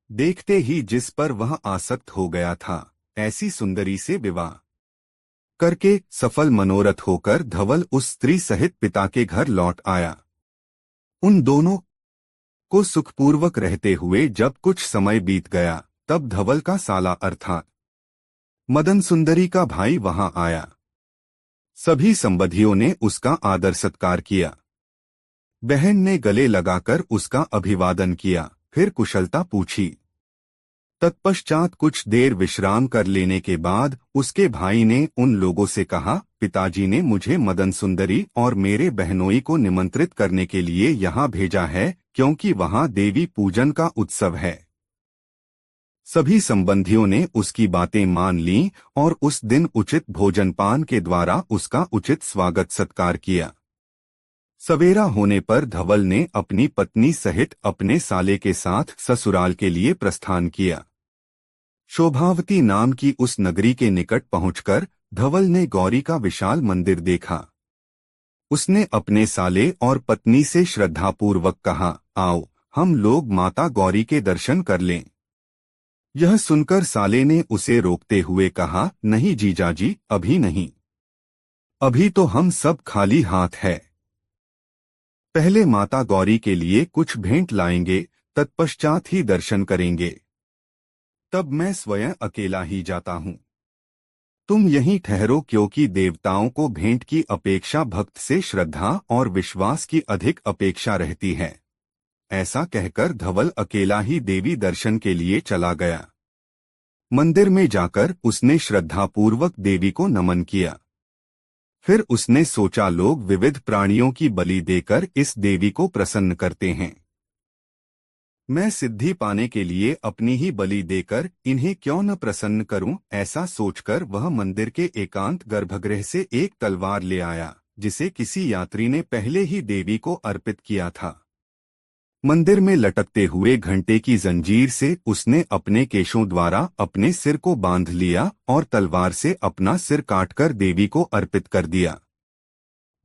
Speaker 1: देखते ही जिस पर वह आसक्त हो गया था, ऐसी सुंदरी से विवाह करके सफल मनोरथ होकर धवल उस स्त्री सहित पिता के घर लौट आया। उन दोनों को सुखपूर्वक रहते हुए जब कुछ समय बीत गया, तब धवल का साला अर्थात मदन सुंदरी का भाई वहां आया। सभी संबंधियों ने उसका आदर सत्कार किया। बहन ने गले लगाकर उसका अभिवादन किया, फिर कुशलता पूछी। तत्पश्चात कुछ देर विश्राम कर लेने के बाद उसके भाई ने उन लोगों से कहा, पिताजी ने मुझे मदन सुंदरी और मेरे बहनोई को निमंत्रित करने के लिए यहाँ भेजा है, क्योंकि वहाँ देवी पूजन का उत्सव है। सभी संबंधियों ने उसकी बातें मान लीं और उस दिन उचित भोजनपान के द्वारा उसका उचित स्वागत सत्कार किया। सवेरा होने पर धवल ने अपनी पत्नी सहित अपने साले के साथ ससुराल के लिए प्रस्थान किया। शोभावती नाम की उस नगरी के निकट पहुंचकर धवल ने गौरी का विशाल मंदिर देखा। उसने अपने साले और पत्नी से श्रद्धापूर्वक कहा, आओ, हम लोग माता गौरी के दर्शन कर लें। यह सुनकर साले ने उसे रोकते हुए कहा, नहीं जीजाजी, अभी नहीं। अभी तो हम सब खाली हाथ है। पहले माता गौरी के लिए कुछ भेंट लाएंगे, तत्पश्चात ही दर्शन करेंगे। तब मैं स्वयं अकेला ही जाता हूँ। तुम यहीं ठहरो, क्योंकि देवताओं को भेंट की अपेक्षा भक्त से श्रद्धा और विश्वास की अधिक अपेक्षा रहती है। ऐसा कहकर धवल अकेला ही देवी दर्शन के लिए चला गया। मंदिर में जाकर उसने श्रद्धापूर्वक देवी को नमन किया। फिर उसने सोचा, लोग विविध प्राणियों की बलि देकर इस देवी को प्रसन्न करते हैं। मैं सिद्धि पाने के लिए अपनी ही बलि देकर इन्हें क्यों न प्रसन्न करूं? ऐसा सोचकर वह मंदिर के एकांत गर्भगृह से एक तलवार ले आया, जिसे किसी यात्री ने पहले ही देवी को अर्पित किया था। मंदिर में लटकते हुए घंटे की जंजीर से उसने अपने केशों द्वारा अपने सिर को बांध लिया और तलवार से अपना सिर काटकर देवी को अर्पित कर दिया।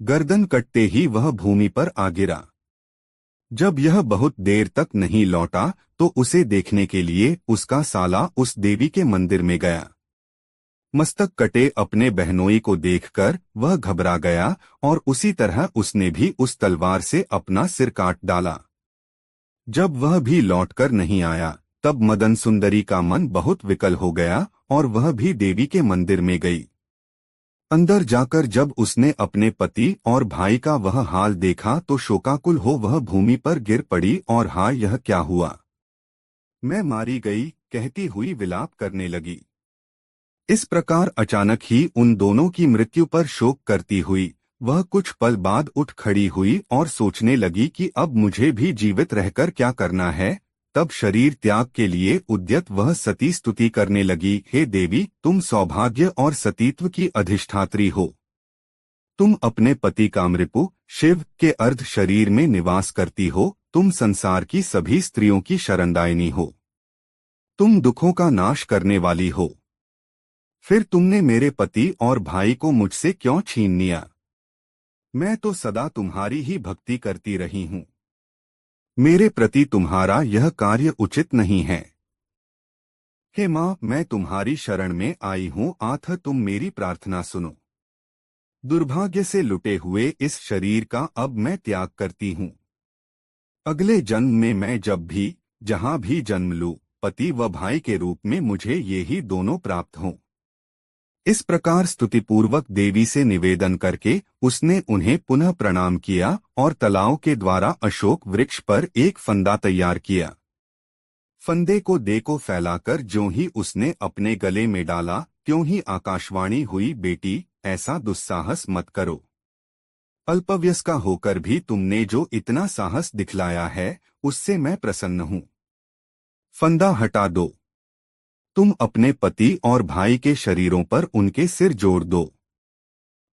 Speaker 1: गर्दन कटते ही वह भूमि पर आ गिरा। जब यह बहुत देर तक नहीं लौटा तो उसे देखने के लिए उसका साला उस देवी के मंदिर में गया। मस्तक कटे अपने बहनोई को देखकर वह घबरा गया और उसी तरह उसने भी उस तलवार से अपना सिर काट डाला। जब वह भी लौटकर नहीं आया तब मदन सुंदरी का मन बहुत विकल हो गया और वह भी देवी के मंदिर में गई। अंदर जाकर जब उसने अपने पति और भाई का वह हाल देखा तो शोकाकुल हो वह भूमि पर गिर पड़ी और हाय यह क्या हुआ, मैं मारी गई कहती हुई विलाप करने लगी। इस प्रकार अचानक ही उन दोनों की मृत्यु पर शोक करती हुई वह कुछ पल बाद उठ खड़ी हुई और सोचने लगी कि अब मुझे भी जीवित रहकर क्या करना है। तब शरीर त्याग के लिए उद्यत वह सती स्तुति करने लगी, हे देवी, तुम सौभाग्य और सतीत्व की अधिष्ठात्री हो। तुम अपने पति कामरिपु शिव के अर्ध शरीर में निवास करती हो। तुम संसार की सभी स्त्रियों की शरणदायिनी हो। तुम दुखों का नाश करने वाली हो। फिर तुमने मेरे पति और भाई को मुझसे क्यों छीन लिया? मैं तो सदा तुम्हारी ही भक्ति करती रही हूँ। मेरे प्रति तुम्हारा यह कार्य उचित नहीं है। हे माँ, मैं तुम्हारी शरण में आई हूँ, आथ तुम मेरी प्रार्थना सुनो। दुर्भाग्य से लुटे हुए इस शरीर का अब मैं त्याग करती हूँ। अगले जन्म में मैं जब भी जहाँ भी जन्म लूँ, पति व भाई के रूप में मुझे ये ही दोनों प्राप्त हों। इस प्रकार स्तुतिपूर्वक देवी से निवेदन करके उसने उन्हें पुनः प्रणाम किया और तलाव के द्वारा अशोक वृक्ष पर एक फंदा तैयार किया। फंदे को दे को फैलाकर ज्यों ही उसने अपने गले में डाला त्यों ही आकाशवाणी हुई, बेटी ऐसा दुस्साहस मत करो। अल्पवयस्का होकर भी तुमने जो इतना साहस दिखलाया है उससे मैं प्रसन्न हूँ। फंदा हटा दो। तुम अपने पति और भाई के शरीरों पर उनके सिर जोड़ दो।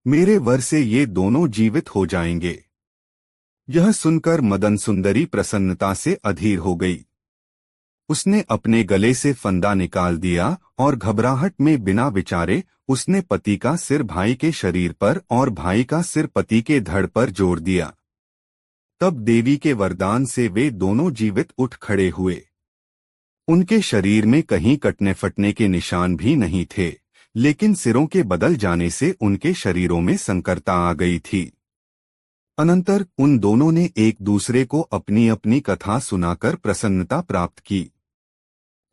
Speaker 1: मेरे वर से ये दोनों जीवित हो जाएंगे। यह सुनकर मदन सुंदरी प्रसन्नता से अधीर हो गई। उसने अपने गले से फंदा निकाल दिया और घबराहट में बिना विचारे उसने पति का सिर भाई के शरीर पर और भाई का सिर पति के धड़ पर जोड़ दिया। तब देवी के वरदान से वे दोनों जीवित उठ खड़े हुए। उनके शरीर में कहीं कटने फटने के निशान भी नहीं थे, लेकिन सिरों के बदल जाने से उनके शरीरों में संकरता आ गई थी। अनंतर उन दोनों ने एक दूसरे को अपनी अपनी कथा सुनाकर प्रसन्नता प्राप्त की।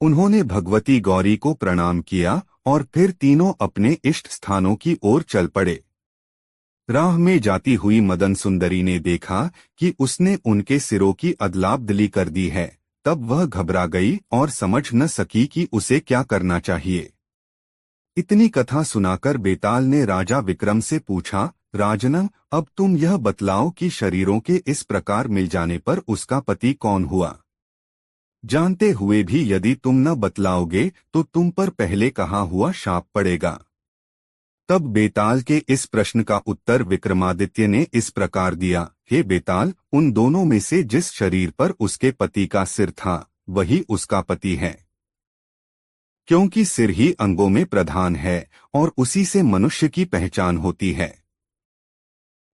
Speaker 1: उन्होंने भगवती गौरी को प्रणाम किया और फिर तीनों अपने इष्ट स्थानों की ओर चल पड़े। राह में जाती हुई मदन सुंदरी ने देखा कि उसने उनके सिरों की अदलाबदली कर दी है। तब वह घबरा गई और समझ न सकी कि उसे क्या करना चाहिए। इतनी कथा सुनाकर बेताल ने राजा विक्रम से पूछा, राजन, अब तुम यह बतलाओ कि शरीरों के इस प्रकार मिल जाने पर उसका पति कौन हुआ? जानते हुए भी यदि तुम न बतलाओगे तो तुम पर पहले कहा हुआ शाप पड़ेगा। तब बेताल के इस प्रश्न का उत्तर विक्रमादित्य ने इस प्रकार दिया, हे बेताल, उन दोनों में से जिस शरीर पर उसके पति का सिर था वही उसका पति है, क्योंकि सिर ही अंगों में प्रधान है और उसी से मनुष्य की पहचान होती है।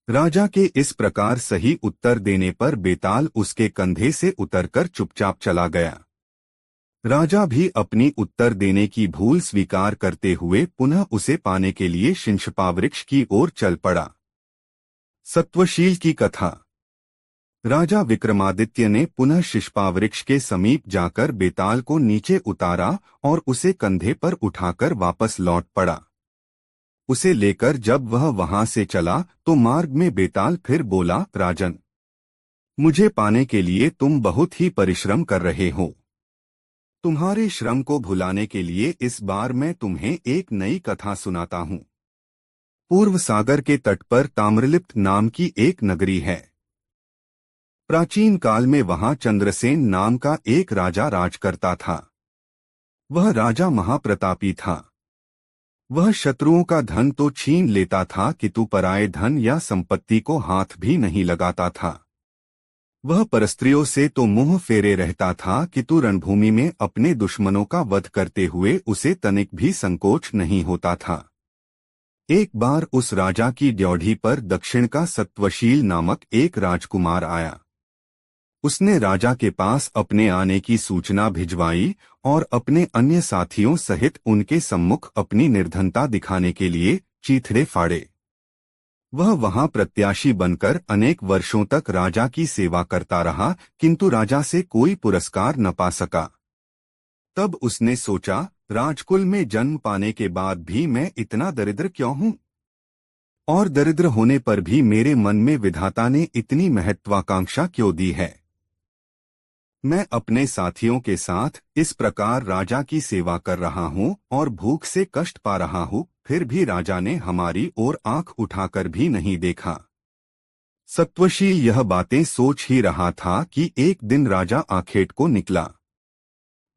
Speaker 1: राजा के इस प्रकार सही उत्तर देने पर बेताल उसके कंधे से उतरकर चुपचाप चला गया। राजा भी अपनी उत्तर देने की भूल स्वीकार करते हुए पुनः उसे पाने के लिए शिंशपा वृक्ष की ओर चल पड़ा। सत्वशील की कथा। राजा विक्रमादित्य ने पुनः शिशपा वृक्ष के समीप जाकर बेताल को नीचे उतारा और उसे कंधे पर उठाकर वापस लौट पड़ा। उसे लेकर जब वह वहां से चला तो मार्ग में बेताल फिर बोला, राजन, मुझे पाने के लिए तुम बहुत ही परिश्रम कर रहे हो। तुम्हारे श्रम को भुलाने के लिए इस बार मैं तुम्हें एक नई कथा सुनाता हूँ। पूर्व सागर के तट पर ताम्रलिप्त नाम की एक नगरी है। प्राचीन काल में वहां चंद्रसेन नाम का एक राजा राज करता था। वह राजा महाप्रतापी था। वह शत्रुओं का धन तो छीन लेता था किंतु पराये धन या संपत्ति को हाथ भी नहीं लगाता था। वह परस्त्रियों से तो मुंह फेरे रहता था कि तू रणभूमि में अपने दुश्मनों का वध करते हुए उसे तनिक भी संकोच नहीं होता था। एक बार उस राजा की ड्योढ़ी पर दक्षिण का सत्वशील नामक एक राजकुमार आया। उसने राजा के पास अपने आने की सूचना भिजवाई और अपने अन्य साथियों सहित उनके सम्मुख अपनी निर्धनता दिखाने के लिए चीथड़े फाड़े। वह वहां प्रत्याशी बनकर अनेक वर्षों तक राजा की सेवा करता रहा, किंतु राजा से कोई पुरस्कार न पा सका। तब उसने सोचा, राजकुल में जन्म पाने के बाद भी मैं इतना दरिद्र क्यों हूं? और दरिद्र होने पर भी मेरे मन में विधाता ने इतनी महत्वाकांक्षा क्यों दी है? मैं अपने साथियों के साथ इस प्रकार राजा की सेवा कर रहा हूं और भूख से कष्ट पा रहा हूं, फिर भी राजा ने हमारी ओर आंख उठाकर भी नहीं देखा। सत्वशील यह बातें सोच ही रहा था कि एक दिन राजा आखेट को निकला।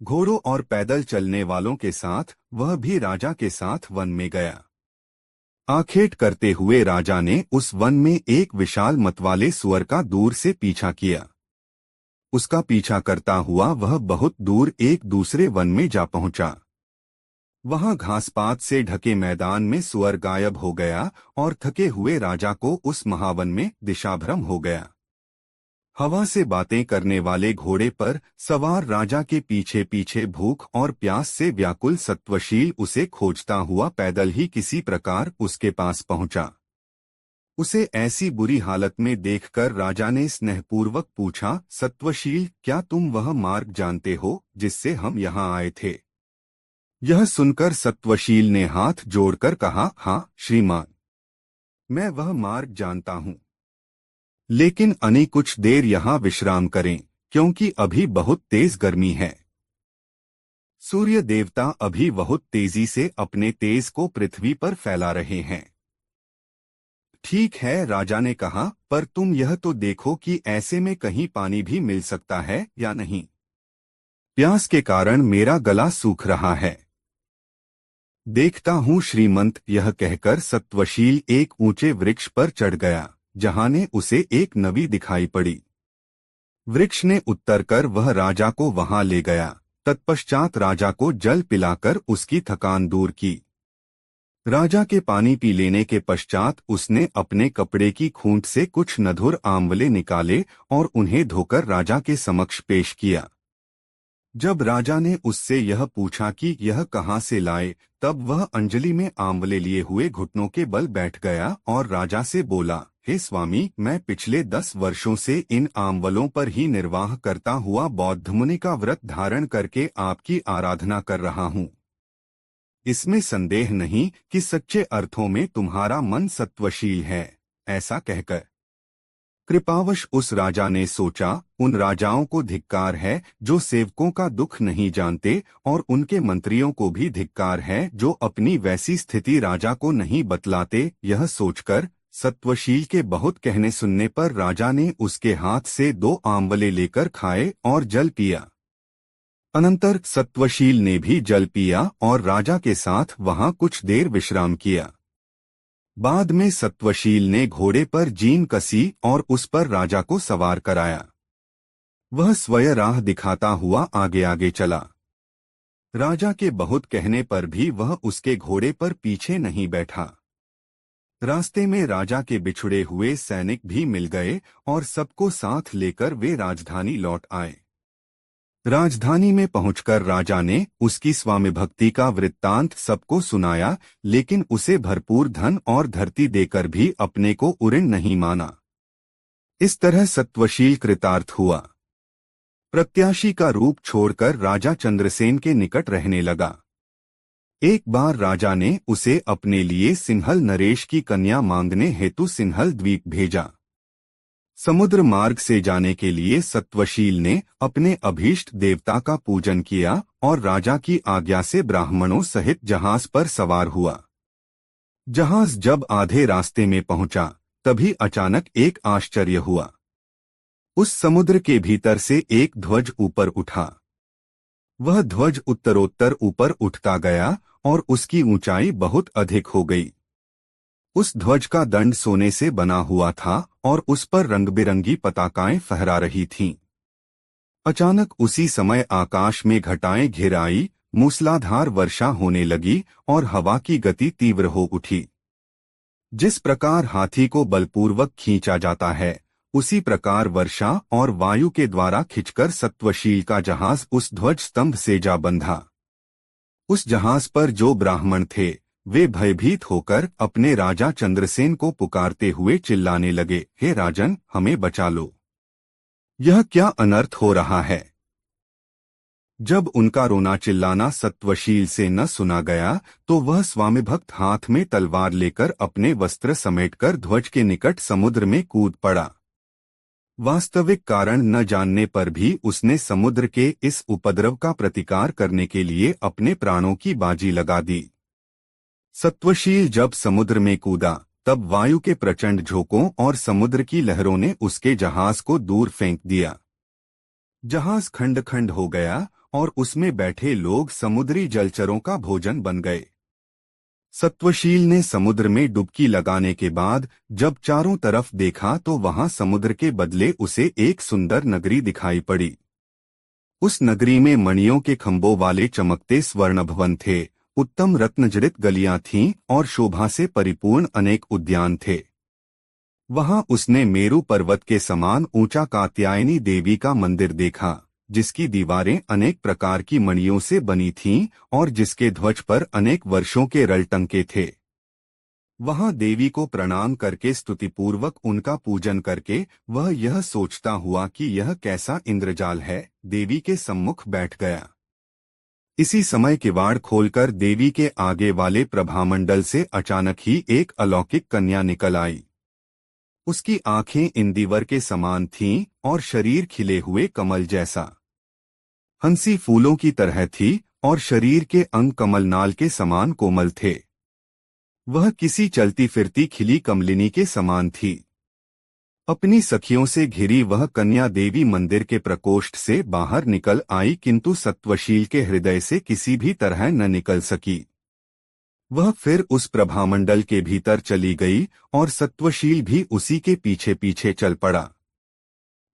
Speaker 1: घोड़ों और पैदल चलने वालों के साथ वह भी राजा के साथ वन में गया। आखेट करते हुए राजा ने उस वन में एक विशाल मतवाले सुअर का दूर से पीछा किया। उसका पीछा करता हुआ वह बहुत दूर एक दूसरे वन में जा पहुंचा। वहां घासपात से ढके मैदान में सुअर गायब हो गया और थके हुए राजा को उस महावन में दिशाभ्रम हो गया। हवा से बातें करने वाले घोड़े पर सवार राजा के पीछे पीछे भूख और प्यास से व्याकुल सत्वशील उसे खोजता हुआ पैदल ही किसी प्रकार उसके पास पहुंचा। उसे ऐसी बुरी हालत में देखकर राजा ने स्नेहपूर्वक पूछा, सत्वशील, क्या तुम वह मार्ग जानते हो जिससे हम यहाँ आए थे? यह सुनकर सत्वशील ने हाथ जोड़कर कहा, हाँ श्रीमान, मैं वह मार्ग जानता हूँ, लेकिन अनी कुछ देर यहाँ विश्राम करें, क्योंकि अभी बहुत तेज गर्मी है। सूर्य देवता अभी बहुत तेजी से अपने तेज को पृथ्वी पर फैला रहे हैं। ठीक है, राजा ने कहा, पर तुम यह तो देखो कि ऐसे में कहीं पानी भी मिल सकता है या नहीं। प्यास के कारण मेरा गला सूख रहा है। देखता हूँ श्रीमंत, यह कहकर सत्वशील एक ऊंचे वृक्ष पर चढ़ गया, जहां ने उसे एक नदी दिखाई पड़ी। वृक्ष ने उत्तर कर वह राजा को वहां ले गया। तत्पश्चात राजा को जल पिलाकर उसकी थकान दूर की। राजा के पानी पी लेने के पश्चात उसने अपने कपड़े की खूंट से कुछ नधुर आंवले निकाले और उन्हें धोकर राजा के समक्ष पेश किया। जब राजा ने उससे यह पूछा कि यह कहाँ से लाए, तब वह अंजलि में आंवले लिए हुए घुटनों के बल बैठ गया और राजा से बोला, हे स्वामी, मैं पिछले 10 वर्षों से इन आंवलों पर ही निर्वाह करता हुआ बौद्ध मुनि का व्रत धारण करके आपकी आराधना कर रहा हूँ। इसमें संदेह नहीं कि सच्चे अर्थों में तुम्हारा मन सत्वशील है। ऐसा कहकर कृपावश उस राजा ने सोचा, उन राजाओं को धिक्कार है जो सेवकों का दुख नहीं जानते, और उनके मंत्रियों को भी धिक्कार है जो अपनी वैसी स्थिति राजा को नहीं बतलाते। यह सोचकर सत्वशील के बहुत कहने सुनने पर राजा ने उसके हाथ से 2 आंवले लेकर खाए और जल पिया। अनंतर सत्वशील ने भी जल पिया और राजा के साथ वहां कुछ देर विश्राम किया। बाद में सत्वशील ने घोड़े पर जीन कसी और उस पर राजा को सवार कराया। वह स्वयं राह दिखाता हुआ आगे आगे चला। राजा के बहुत कहने पर भी वह उसके घोड़े पर पीछे नहीं बैठा। रास्ते में राजा के बिछुड़े हुए सैनिक भी मिल गए और सबको साथ लेकर वे राजधानी लौट आए। राजधानी में पहुंचकर राजा ने उसकी स्वामी भक्ति का वृत्तांत सबको सुनाया, लेकिन उसे भरपूर धन और धरती देकर भी अपने को उऋण नहीं माना। इस तरह सत्वशील कृतार्थ हुआ। प्रत्याशी का रूप छोड़कर राजा चंद्रसेन के निकट रहने लगा। एक बार राजा ने उसे अपने लिए सिंहल नरेश की कन्या मांगने हेतु सिंहल द्वीप भेजा। समुद्र मार्ग से जाने के लिए सत्वशील ने अपने अभीष्ट देवता का पूजन किया और राजा की आज्ञा से ब्राह्मणों सहित जहाज पर सवार हुआ। जहाज जब आधे रास्ते में पहुंचा, तभी अचानक एक आश्चर्य हुआ। उस समुद्र के भीतर से एक ध्वज ऊपर उठा। वह ध्वज उत्तरोत्तर ऊपर उठता गया और उसकी ऊंचाई बहुत अधिक हो गई। उस ध्वज का दंड सोने से बना हुआ था और उस पर रंग बिरंगी पताकाएं फहरा रही थीं। अचानक उसी समय आकाश में घटाएं घिर आई, मूसलाधार वर्षा होने लगी और हवा की गति तीव्र हो उठी। जिस प्रकार हाथी को बलपूर्वक खींचा जाता है, उसी प्रकार वर्षा और वायु के द्वारा खिंचकर सत्वशील का जहाज उस ध्वज स्तंभ से जा बंधा। उस जहाज पर जो ब्राह्मण थे, वे भयभीत होकर अपने राजा चंद्रसेन को पुकारते हुए चिल्लाने लगे, हे राजन, हमें बचा लो, यह क्या अनर्थ हो रहा है। जब उनका रोना चिल्लाना सत्वशील से न सुना गया, तो वह स्वामिभक्त हाथ में तलवार लेकर अपने वस्त्र समेटकर ध्वज के निकट समुद्र में कूद पड़ा। वास्तविक कारण न जानने पर भी उसने समुद्र के इस उपद्रव का प्रतिकार करने के लिए अपने प्राणों की बाजी लगा दी। सत्वशील जब समुद्र में कूदा, तब वायु के प्रचंड झोंकों और समुद्र की लहरों ने उसके जहाज को दूर फेंक दिया। जहाज खंड खंड हो गया और उसमें बैठे लोग समुद्री जलचरों का भोजन बन गए। सत्वशील ने समुद्र में डुबकी लगाने के बाद जब चारों तरफ देखा तो वहां समुद्र के बदले उसे एक सुंदर नगरी दिखाई पड़ी। उस नगरी में मणियों के खंभों वाले चमकते स्वर्ण भवन थे, उत्तम रत्नजड़ित गलियां थीं और शोभा से परिपूर्ण अनेक उद्यान थे। वहां उसने मेरु पर्वत के समान ऊंचा कात्यायनी देवी का मंदिर देखा, जिसकी दीवारें अनेक प्रकार की मणियों से बनी थीं और जिसके ध्वज पर अनेक वर्षों के रल टंके थे। वहां देवी को प्रणाम करके स्तुतिपूर्वक उनका पूजन करके वह यह सोचता हुआ कि यह कैसा इंद्रजाल है, देवी के सम्मुख बैठ गया। इसी समय किवाड़ खोलकर देवी के आगे वाले प्रभामंडल से अचानक ही एक अलौकिक कन्या निकल आई। उसकी आंखें इंदिवर के समान थीं और शरीर खिले हुए कमल जैसा हंसी फूलों की तरह थी और शरीर के अंग कमलनाल के समान कोमल थे। वह किसी चलती फिरती खिली कमलिनी के समान थी। अपनी सखियों से घिरी वह कन्या देवी मंदिर के प्रकोष्ठ से बाहर निकल आई, किंतु सत्वशील के हृदय से किसी भी तरह न निकल सकी। वह फिर उस प्रभामंडल के भीतर चली गई और सत्वशील भी उसी के पीछे पीछे चल पड़ा।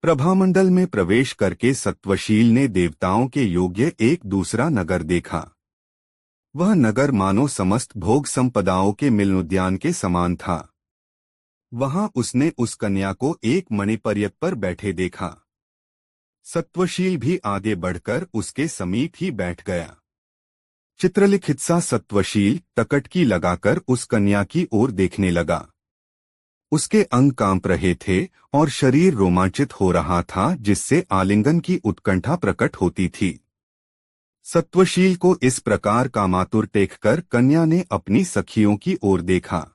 Speaker 1: प्रभामंडल में प्रवेश करके सत्वशील ने देवताओं के योग्य एक दूसरा नगर देखा। वह नगर मानो समस्त भोग संपदाओं के मिलनोद्यान के समान था। वहां उसने उस कन्या को एक मणिपर्यक पर बैठे देखा। सत्वशील भी आगे बढ़कर उसके समीप ही बैठ गया। चित्रलिखित सा सत्वशील टकटकी लगाकर उस कन्या की ओर देखने लगा। उसके अंग कांप रहे थे और शरीर रोमांचित हो रहा था, जिससे आलिंगन की उत्कंठा प्रकट होती थी। सत्वशील को इस प्रकार कामातुर देखकर कन्या ने अपनी सखियों की ओर देखा।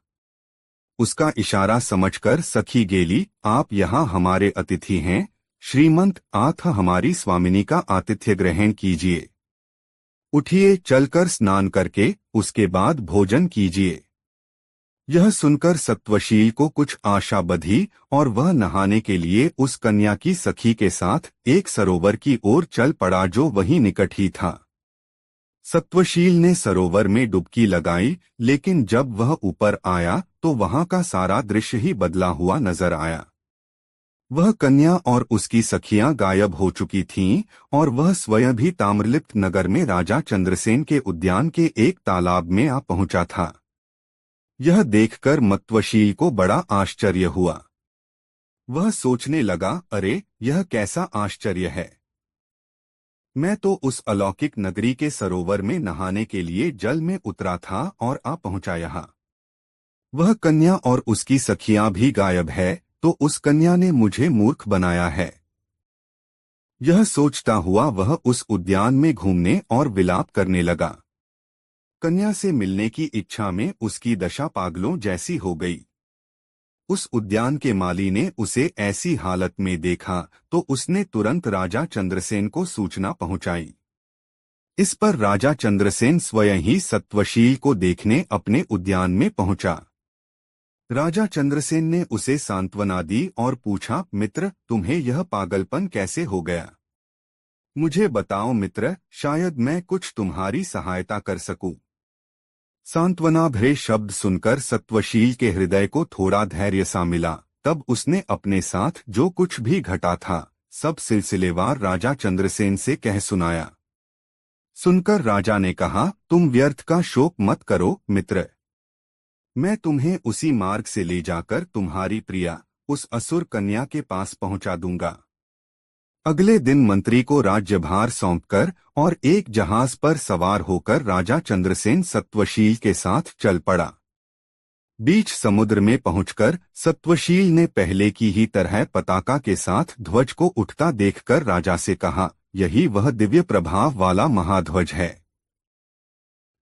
Speaker 1: उसका इशारा समझकर सखी गेली, आप यहाँ हमारे अतिथि हैं, श्रीमंत, आथ हमारी स्वामिनी का आतिथ्य ग्रहण कीजिए। उठिए, चलकर स्नान करके उसके बाद भोजन कीजिए। यह सुनकर सत्वशील को कुछ आशा बधी और वह नहाने के लिए उस कन्या की सखी के साथ एक सरोवर की ओर चल पड़ा, जो वहीं निकट ही था। सत्वशील ने सरोवर में डुबकी लगाई, लेकिन जब वह ऊपर आया तो वहां का सारा दृश्य ही बदला हुआ नजर आया। वह कन्या और उसकी सखियां गायब हो चुकी थीं और वह स्वयं भी ताम्रलिप्त नगर में राजा चंद्रसेन के उद्यान के एक तालाब में आ पहुंचा था। यह देखकर मत्वशील को बड़ा आश्चर्य हुआ। वह सोचने लगा, अरे, यह कैसा आश्चर्य है। मैं तो उस अलौकिक नगरी के सरोवर में नहाने के लिए जल में उतरा था और आ पहुंचा यहाँ। वह कन्या और उसकी सखियां भी गायब है, तो उस कन्या ने मुझे मूर्ख बनाया है। यह सोचता हुआ वह उस उद्यान में घूमने और विलाप करने लगा। कन्या से मिलने की इच्छा में उसकी दशा पागलों जैसी हो गई। उस उद्यान के माली ने उसे ऐसी हालत में देखा तो उसने तुरंत राजा चंद्रसेन को सूचना पहुंचाई। इस पर राजा चंद्रसेन स्वयं ही सत्वशील को देखने अपने उद्यान में पहुंचा। राजा चंद्रसेन ने उसे सांत्वना दी और पूछा, मित्र, तुम्हें यह पागलपन कैसे हो गया? मुझे बताओ मित्र, शायद मैं कुछ तुम्हारी सहायता कर सकूं। सांत्वना भरे शब्द सुनकर सत्वशील के हृदय को थोड़ा धैर्य सा मिला। तब उसने अपने साथ जो कुछ भी घटा था सब सिलसिलेवार राजा चंद्रसेन से कह सुनाया। सुनकर राजा ने कहा, तुम व्यर्थ का शोक मत करो मित्र। मैं तुम्हें उसी मार्ग से ले जाकर तुम्हारी प्रिया उस असुर कन्या के पास पहुंचा दूंगा। अगले दिन मंत्री को राज्यभार सौंपकर और एक जहाज पर सवार होकर राजा चंद्रसेन सत्वशील के साथ चल पड़ा। बीच समुद्र में पहुंचकर सत्वशील ने पहले की ही तरह पताका के साथ ध्वज को उठता देखकर राजा से कहा, यही वह दिव्य प्रभाव वाला महाध्वज है।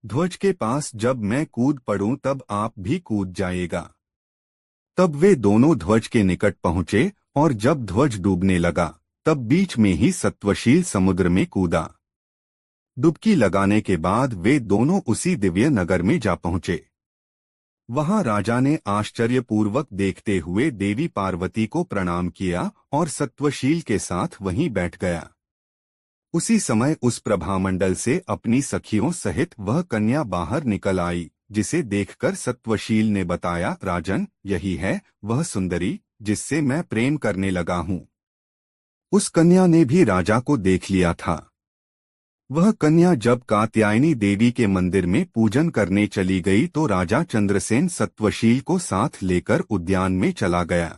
Speaker 1: ध्वज के पास जब मैं कूद पड़ूं तब आप भी कूद जाएगा। तब वे दोनों ध्वज के निकट पहुंचे और जब ध्वज डूबने लगा तब बीच में ही सत्वशील समुद्र में कूदा। डुबकी लगाने के बाद वे दोनों उसी दिव्य नगर में जा पहुंचे। वहां राजा ने आश्चर्यपूर्वक देखते हुए देवी पार्वती को प्रणाम किया और सत्वशील के साथ वहीं बैठ गया। उसी समय उस प्रभामंडल से अपनी सखियों सहित वह कन्या बाहर निकल आई, जिसे देखकर सत्वशील ने बताया, राजन, यही है वह सुंदरी जिससे मैं प्रेम करने लगा हूँ। उस कन्या ने भी राजा को देख लिया था। वह कन्या जब कात्यायनी देवी के मंदिर में पूजन करने चली गई तो राजा चंद्रसेन सत्वशील को साथ लेकर उद्यान में चला गया।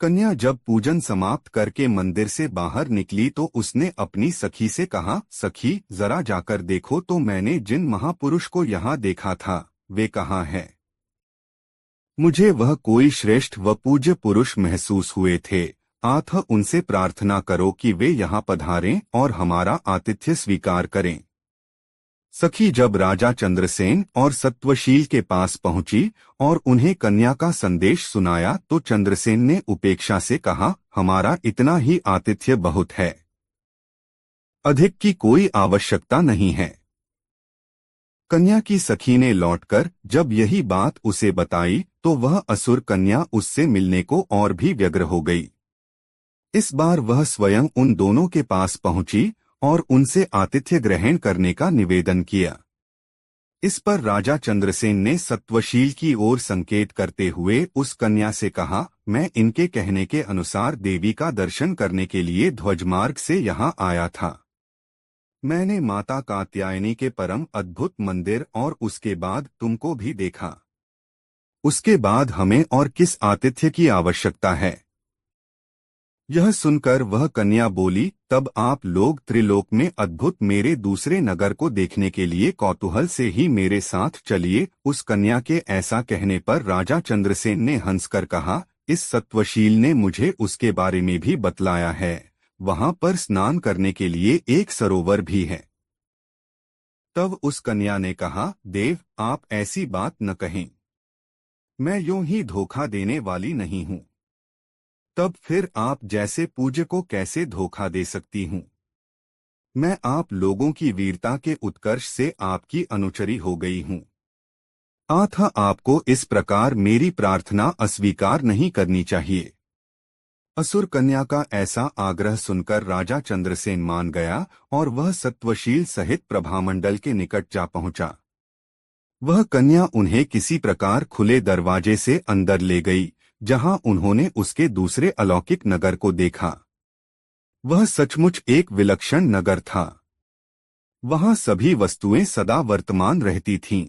Speaker 1: कन्या जब पूजन समाप्त करके मंदिर से बाहर निकली तो उसने अपनी सखी से कहा, सखी, जरा जाकर देखो तो मैंने जिन महापुरुष को यहाँ देखा था वे कहाँ हैं। मुझे वह कोई श्रेष्ठ व पूज्य पुरुष महसूस हुए थे। अतः उनसे प्रार्थना करो कि वे यहाँ पधारें और हमारा आतिथ्य स्वीकार करें। सखी जब राजा चंद्रसेन और सत्वशील के पास पहुंची और उन्हें कन्या का संदेश सुनाया तो चंद्रसेन ने उपेक्षा से कहा, हमारा इतना ही आतिथ्य बहुत है, अधिक की कोई आवश्यकता नहीं है। कन्या की सखी ने लौटकर जब यही बात उसे बताई तो वह असुर कन्या उससे मिलने को और भी व्यग्र हो गई। इस बार वह स्वयं उन दोनों के पास पहुंची और उनसे आतिथ्य ग्रहण करने का निवेदन किया। इस पर राजा चंद्रसेन ने सत्वशील की ओर संकेत करते हुए उस कन्या से कहा, मैं इनके कहने के अनुसार देवी का दर्शन करने के लिए ध्वजमार्ग से यहाँ आया था। मैंने माता कात्यायनी के परम अद्भुत मंदिर और उसके बाद तुमको भी देखा। उसके बाद हमें और किस आतिथ्य की आवश्यकता है। यह सुनकर वह कन्या बोली, तब आप लोग त्रिलोक में अद्भुत मेरे दूसरे नगर को देखने के लिए कौतूहल से ही मेरे साथ चलिए। उस कन्या के ऐसा कहने पर राजा चंद्रसेन ने हंसकर कहा, इस सत्वशील ने मुझे उसके बारे में भी बतलाया है। वहां पर स्नान करने के लिए एक सरोवर भी है। तब उस कन्या ने कहा, देव, आप ऐसी बात न कहें, मैं यूं ही धोखा देने वाली नहीं हूँ। तब फिर आप जैसे पूज्य को कैसे धोखा दे सकती हूँ। मैं आप लोगों की वीरता के उत्कर्ष से आपकी अनुचरी हो गई हूँ। अतः आपको इस प्रकार मेरी प्रार्थना अस्वीकार नहीं करनी चाहिए। असुर कन्या का ऐसा आग्रह सुनकर राजा चंद्रसेन मान गया और वह सत्वशील सहित प्रभामंडल के निकट जा पहुंचा। वह कन्या उन्हें किसी प्रकार खुले दरवाजे से अंदर ले गई, जहां उन्होंने उसके दूसरे अलौकिक नगर को देखा। वह सचमुच एक विलक्षण नगर था। वहां सभी वस्तुएं सदा वर्तमान रहती थीं।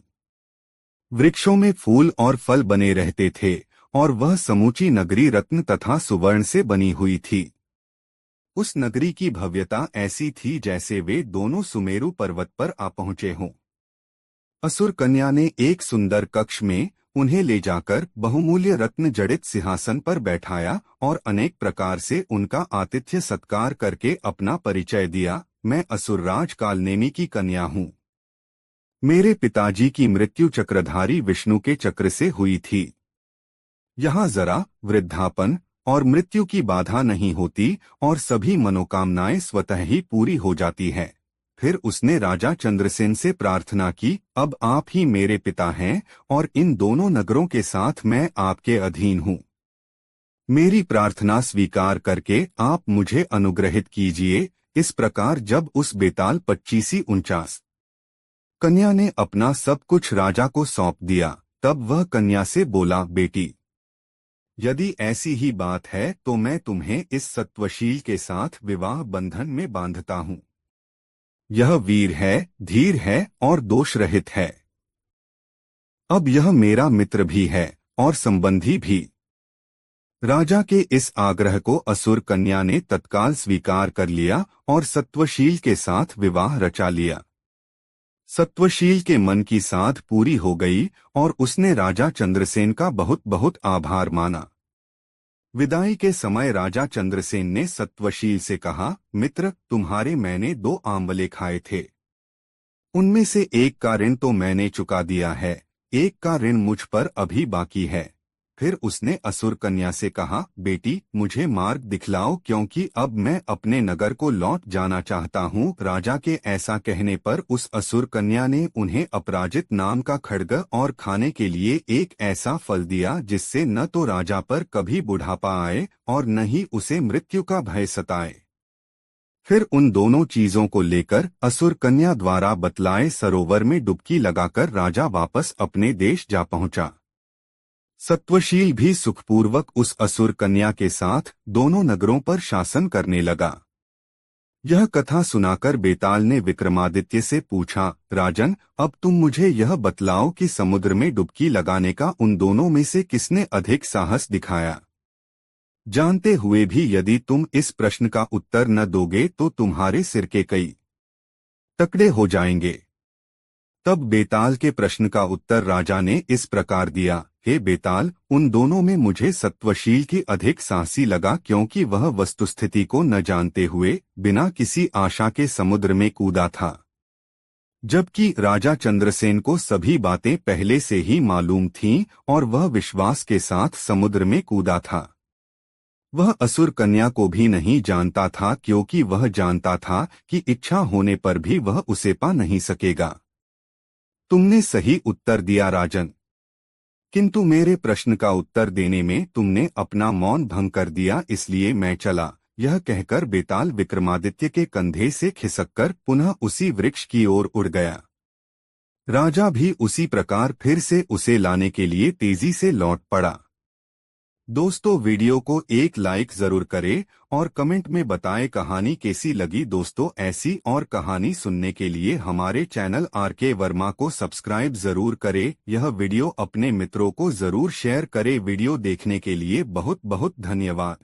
Speaker 1: वृक्षों में फूल और फल बने रहते थे और वह समूची नगरी रत्न तथा सुवर्ण से बनी हुई थी। उस नगरी की भव्यता ऐसी थी जैसे वे दोनों सुमेरु पर्वत पर आ पहुंचे हों। असुर कन्या ने एक सुंदर कक्ष में उन्हें ले जाकर बहुमूल्य रत्न जड़ित सिंहासन पर बैठाया और अनेक प्रकार से उनका आतिथ्य सत्कार करके अपना परिचय दिया। मैं असुरराज कालनेमी की कन्या हूँ। मेरे पिताजी की मृत्यु चक्रधारी विष्णु के चक्र से हुई थी। यहाँ जरा, वृद्धापन और मृत्यु की बाधा नहीं होती और सभी मनोकामनाएं स्वतः ही पूरी हो जाती है। फिर उसने राजा चंद्रसेन से प्रार्थना की, अब आप ही मेरे पिता हैं और इन दोनों नगरों के साथ मैं आपके अधीन हूँ। मेरी प्रार्थना स्वीकार करके आप मुझे अनुग्रहित कीजिए। इस प्रकार जब उस बेताल 25 49 कन्या ने अपना सब कुछ राजा को सौंप दिया। तब वह कन्या से बोला, बेटी, यदि ऐसी ही बात है तो मैं तुम्हें इस सत्वशील के साथ विवाह बंधन में बांधता हूँ। यह वीर है, धीर है और दोष रहित है। अब यह मेरा मित्र भी है और संबंधी भी। राजा के इस आग्रह को असुर कन्या ने तत्काल स्वीकार कर लिया और सत्वशील के साथ विवाह रचा लिया। सत्वशील के मन की साध पूरी हो गई और उसने राजा चंद्रसेन का बहुत बहुत आभार माना। विदाई के समय राजा चंद्रसेन ने सत्वशील से कहा, मित्र, तुम्हारे मैंने 2 आंवले खाए थे। उनमें से एक का ऋण तो मैंने चुका दिया है, एक का ऋण मुझ पर अभी बाकी है। फिर उसने असुर कन्या से कहा, बेटी, मुझे मार्ग दिखलाओ, क्योंकि अब मैं अपने नगर को लौट जाना चाहता हूँ। राजा के ऐसा कहने पर उस असुर कन्या ने उन्हें अपराजित नाम का खड्ग और खाने के लिए एक ऐसा फल दिया जिससे न तो राजा पर कभी बुढ़ापा आए और न ही उसे मृत्यु का भय सताए। फिर उन दोनों चीजों को लेकर असुर कन्या द्वारा बतलाए सरोवर में डुबकी लगाकर राजा वापस अपने देश जा पहुंचा। सत्वशील भी सुखपूर्वक उस असुर कन्या के साथ दोनों नगरों पर शासन करने लगा। यह कथा सुनाकर बेताल ने विक्रमादित्य से पूछा, राजन, अब तुम मुझे यह बतलाओ कि समुद्र में डुबकी लगाने का उन दोनों में से किसने अधिक साहस दिखाया। जानते हुए भी यदि तुम इस प्रश्न का उत्तर न दोगे तो तुम्हारे सिर के कई टुकड़े हो जाएंगे। तब बेताल के प्रश्न का उत्तर राजा ने इस प्रकार दिया, हे बेताल, उन दोनों में मुझे सत्वशील की अधिक साहसी लगा, क्योंकि वह वस्तुस्थिति को न जानते हुए बिना किसी आशा के समुद्र में कूदा था, जबकि राजा चंद्रसेन को सभी बातें पहले से ही मालूम थीं और वह विश्वास के साथ समुद्र में कूदा था। वह असुर कन्या को भी नहीं जानता था, क्योंकि वह जानता था कि इच्छा होने पर भी वह उसे पा नहीं सकेगा। तुमने सही उत्तर दिया राजन, किंतु मेरे प्रश्न का उत्तर देने में तुमने अपना मौन भंग कर दिया, इसलिए मैं चला। यह कहकर बेताल विक्रमादित्य के कंधे से खिसककर पुनः उसी वृक्ष की ओर उड़ गया। राजा भी उसी प्रकार फिर से उसे लाने के लिए तेजी से लौट पड़ा। दोस्तों, वीडियो को एक लाइक जरूर करें और कमेंट में बताएं कहानी कैसी लगी। दोस्तों, ऐसी और कहानी सुनने के लिए हमारे चैनल आरके वर्मा को सब्सक्राइब जरूर करें। यह वीडियो अपने मित्रों को जरूर शेयर करें। वीडियो देखने के लिए बहुत बहुत धन्यवाद।